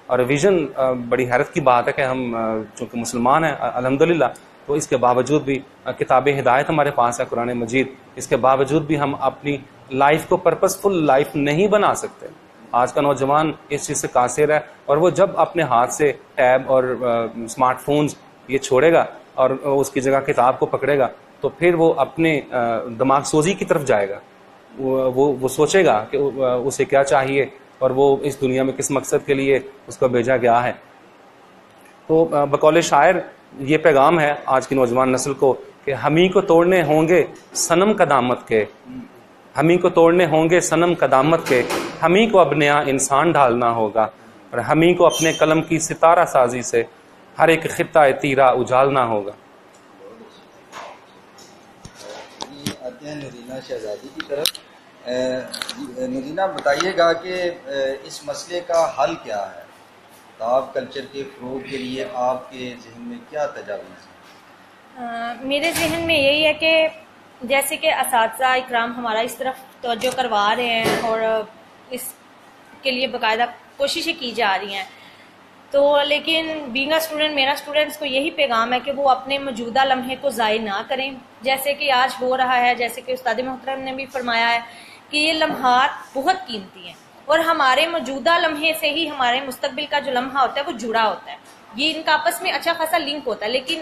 اور ویژن بڑی حیرت کی بات ہے کہ ہم چونکہ مسلمان ہیں الحمدللہ، تو اس کے باوجود بھی کتاب ہدایت ہمارے پاس ہے قرآن مجید، اس کے باوجود بھی ہم اپنی لائف کو پرپسفل لائف نہیں بنا سکتے۔ آج کا نوجوان اس چیز سے قاصر ہے، اور وہ جب اپنے ہاتھ سے ٹیب اور اسمارٹ فونز یہ چھوڑے گا اور اس کی جگہ کتاب کو پکڑے گا تو پھر وہ اپنے دماغ سوزی کی طرف جائے گا، وہ سوچے گا کہ اسے کیا چاہیے اور وہ اس دنیا میں کس مقصد کے لیے اس کو بھیجا گیا ہے۔ تو بقول شاعر یہ پیغام ہے آج کی نوجوان نسل کو کہ ہمیں کو توڑنے ہوں گے صنم قدامت کے، ہمیں کو توڑنے ہوں گے صنم قدامت کے، ہمیں کو اب نیا انسان ڈھالنا ہوگا، اور ہمیں کو اپنے قلم کی ستارہ سازی سے ہر ایک خطہ تیرا اجالنا ہوگا۔ آتے ہیں نرینا شہزادی کی طرف۔ نرینا بتائیے گا کہ اس مسئلے کا حل کیا ہے؟ کتاب کلچر کے فروغ کے لیے آپ کے ذہن میں کیا تجاویز ہیں؟ میرے ذہن میں یہی ہے کہ جیسے کہ اساتذہ اکرام ہمارا اس طرف توجہ کروا رہے ہیں اور اس کے لیے باقاعدہ کوششیں کی جا رہی ہیں، تو لیکن بینگ اے اسٹوڈنٹ میرا اسٹوڈنٹس کو یہی پیغام ہے کہ وہ اپنے موجودہ لمحے کو ضائع نہ کریں، جیسے کہ آج ہو رہا ہے، جیسے کہ استاد محترم نے بھی فرمایا ہے کہ یہ لمحات بہت قیمتی ہیں، اور ہمارے موجودہ لمحے سے ہی ہمارے مستقبل کا جو لمحہ ہوتا ہے وہ جڑا ہوتا ہے، یہ ان کا آپس میں اچھا خاصا لنک ہوتا ہے، لیکن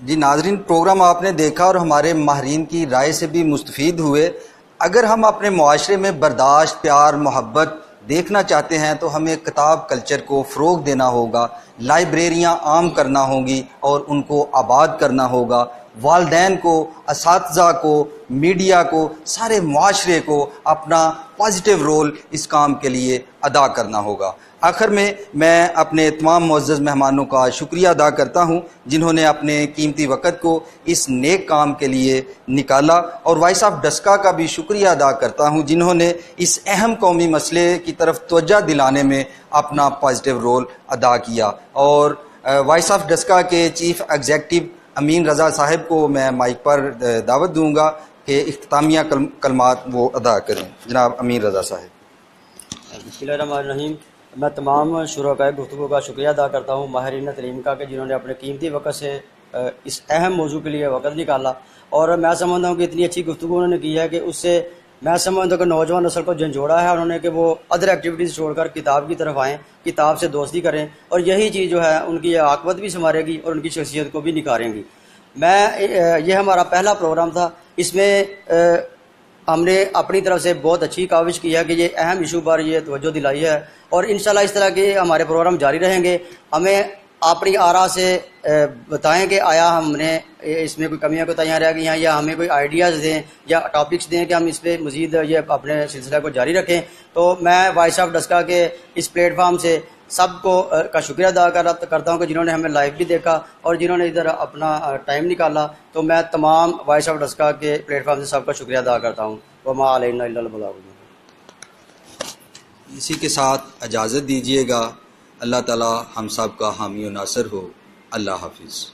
جی ناظرین، پروگرام آپ نے دیکھا اور ہمارے ماہرین کی رائے سے بھی مستفید ہوئے. اگر ہم اپنے معاشرے میں برداشت، پیار، محبت دیکھنا چاہتے ہیں تو ہمیں کتاب کلچر کو فروغ دینا ہوگا، لائبریریاں عام کرنا ہوں گی اور ان کو آباد کرنا ہوگا. والدین کو، اساتذہ کو، میڈیا کو، سارے معاشرے کو اپنا پازیٹیو رول اس کام کے لیے ادا کرنا ہوگا. آخر میں اپنے تمام معزز مہمانوں کا شکریہ ادا کرتا ہوں جنہوں نے اپنے قیمتی وقت کو اس نیک کام کے لیے نکالا، اور وائس آف ڈسکا کا بھی شکریہ ادا کرتا ہوں جنہوں نے اس اہم قومی مسئلے کی طرف توجہ دلانے میں اپنا پازیٹیو رول ادا کیا. اور وائس آف ڈسکا کے چیف ایگزیکٹو امین رضا صاحب کو میں مائک پر دعوت دوں گا کہ اختتامیہ کلمات وہ ادا کریں. جناب امین رضا صاحب. بسم اللہ الرحمن الرحیم. میں تمام شرکائے گفتگو کا شکریہ ادا کرتا ہوں، ماہرین تعلیم کا، کہ جنہوں نے اپنے قیمتی وقت سے اس اہم موضوع کے لیے وقت نکالا. اور میں سمجھتا ہوں کہ اتنی اچھی گفتگو انہوں نے کی ہے کہ اس سے میں سمجھتا ہوں کہ نوجوان نسل کو جھنجھوڑا ہے انہوں نے کہ وہ ادر ایکٹیویٹیز چھوڑ کر کتاب کی طرف آئیں، کتاب سے دوستی کریں، اور یہی چیز جو ہے ان کی عاقبت بھی سنوارے گی اور ان کی شخصیت کو بھی نکھاریں گی. یہ ہمارا پہلا پروگرام تھا، اس میں ہم نے اپنی طرف سے بہت اچھی کاوش کی ہے کہ یہ اہم ایشو پر یہ توجہ دلائی ہے، اور انشاءاللہ اس طرح کے ہمارے پروگرام جاری رہیں گے. ہمیں اپنی آراء سے بتائیں کہ آیا ہم نے اس میں کوئی کمیاں کوتاہیاں رہ گئی ہیں، یا ہمیں کوئی آئیڈیاز دیں یا ٹاپکس دیں کہ ہم اس پہ مزید یہ اپنے سلسلہ کو جاری رکھیں. تو میں وائس آف ڈسکا کے اس پلیٹ فارم سے سب کو کا شکریہ ادا کرتا ہوں کہ جنہوں نے ہمیں لائیو بھی دیکھا اور جنہوں نے ادھر اپنا ٹائم نکالا. تو میں تمام وائس آف ڈسکا کے پلیٹ فارم سے سب کا شکریہ ادا کرتا ہوں. وما علینا الا البلاغ. اسی کے ساتھ اجازت دیجیے گا. اللہ تعالی ہم سب کا حامی و ناصر ہو. اللہ حافظ.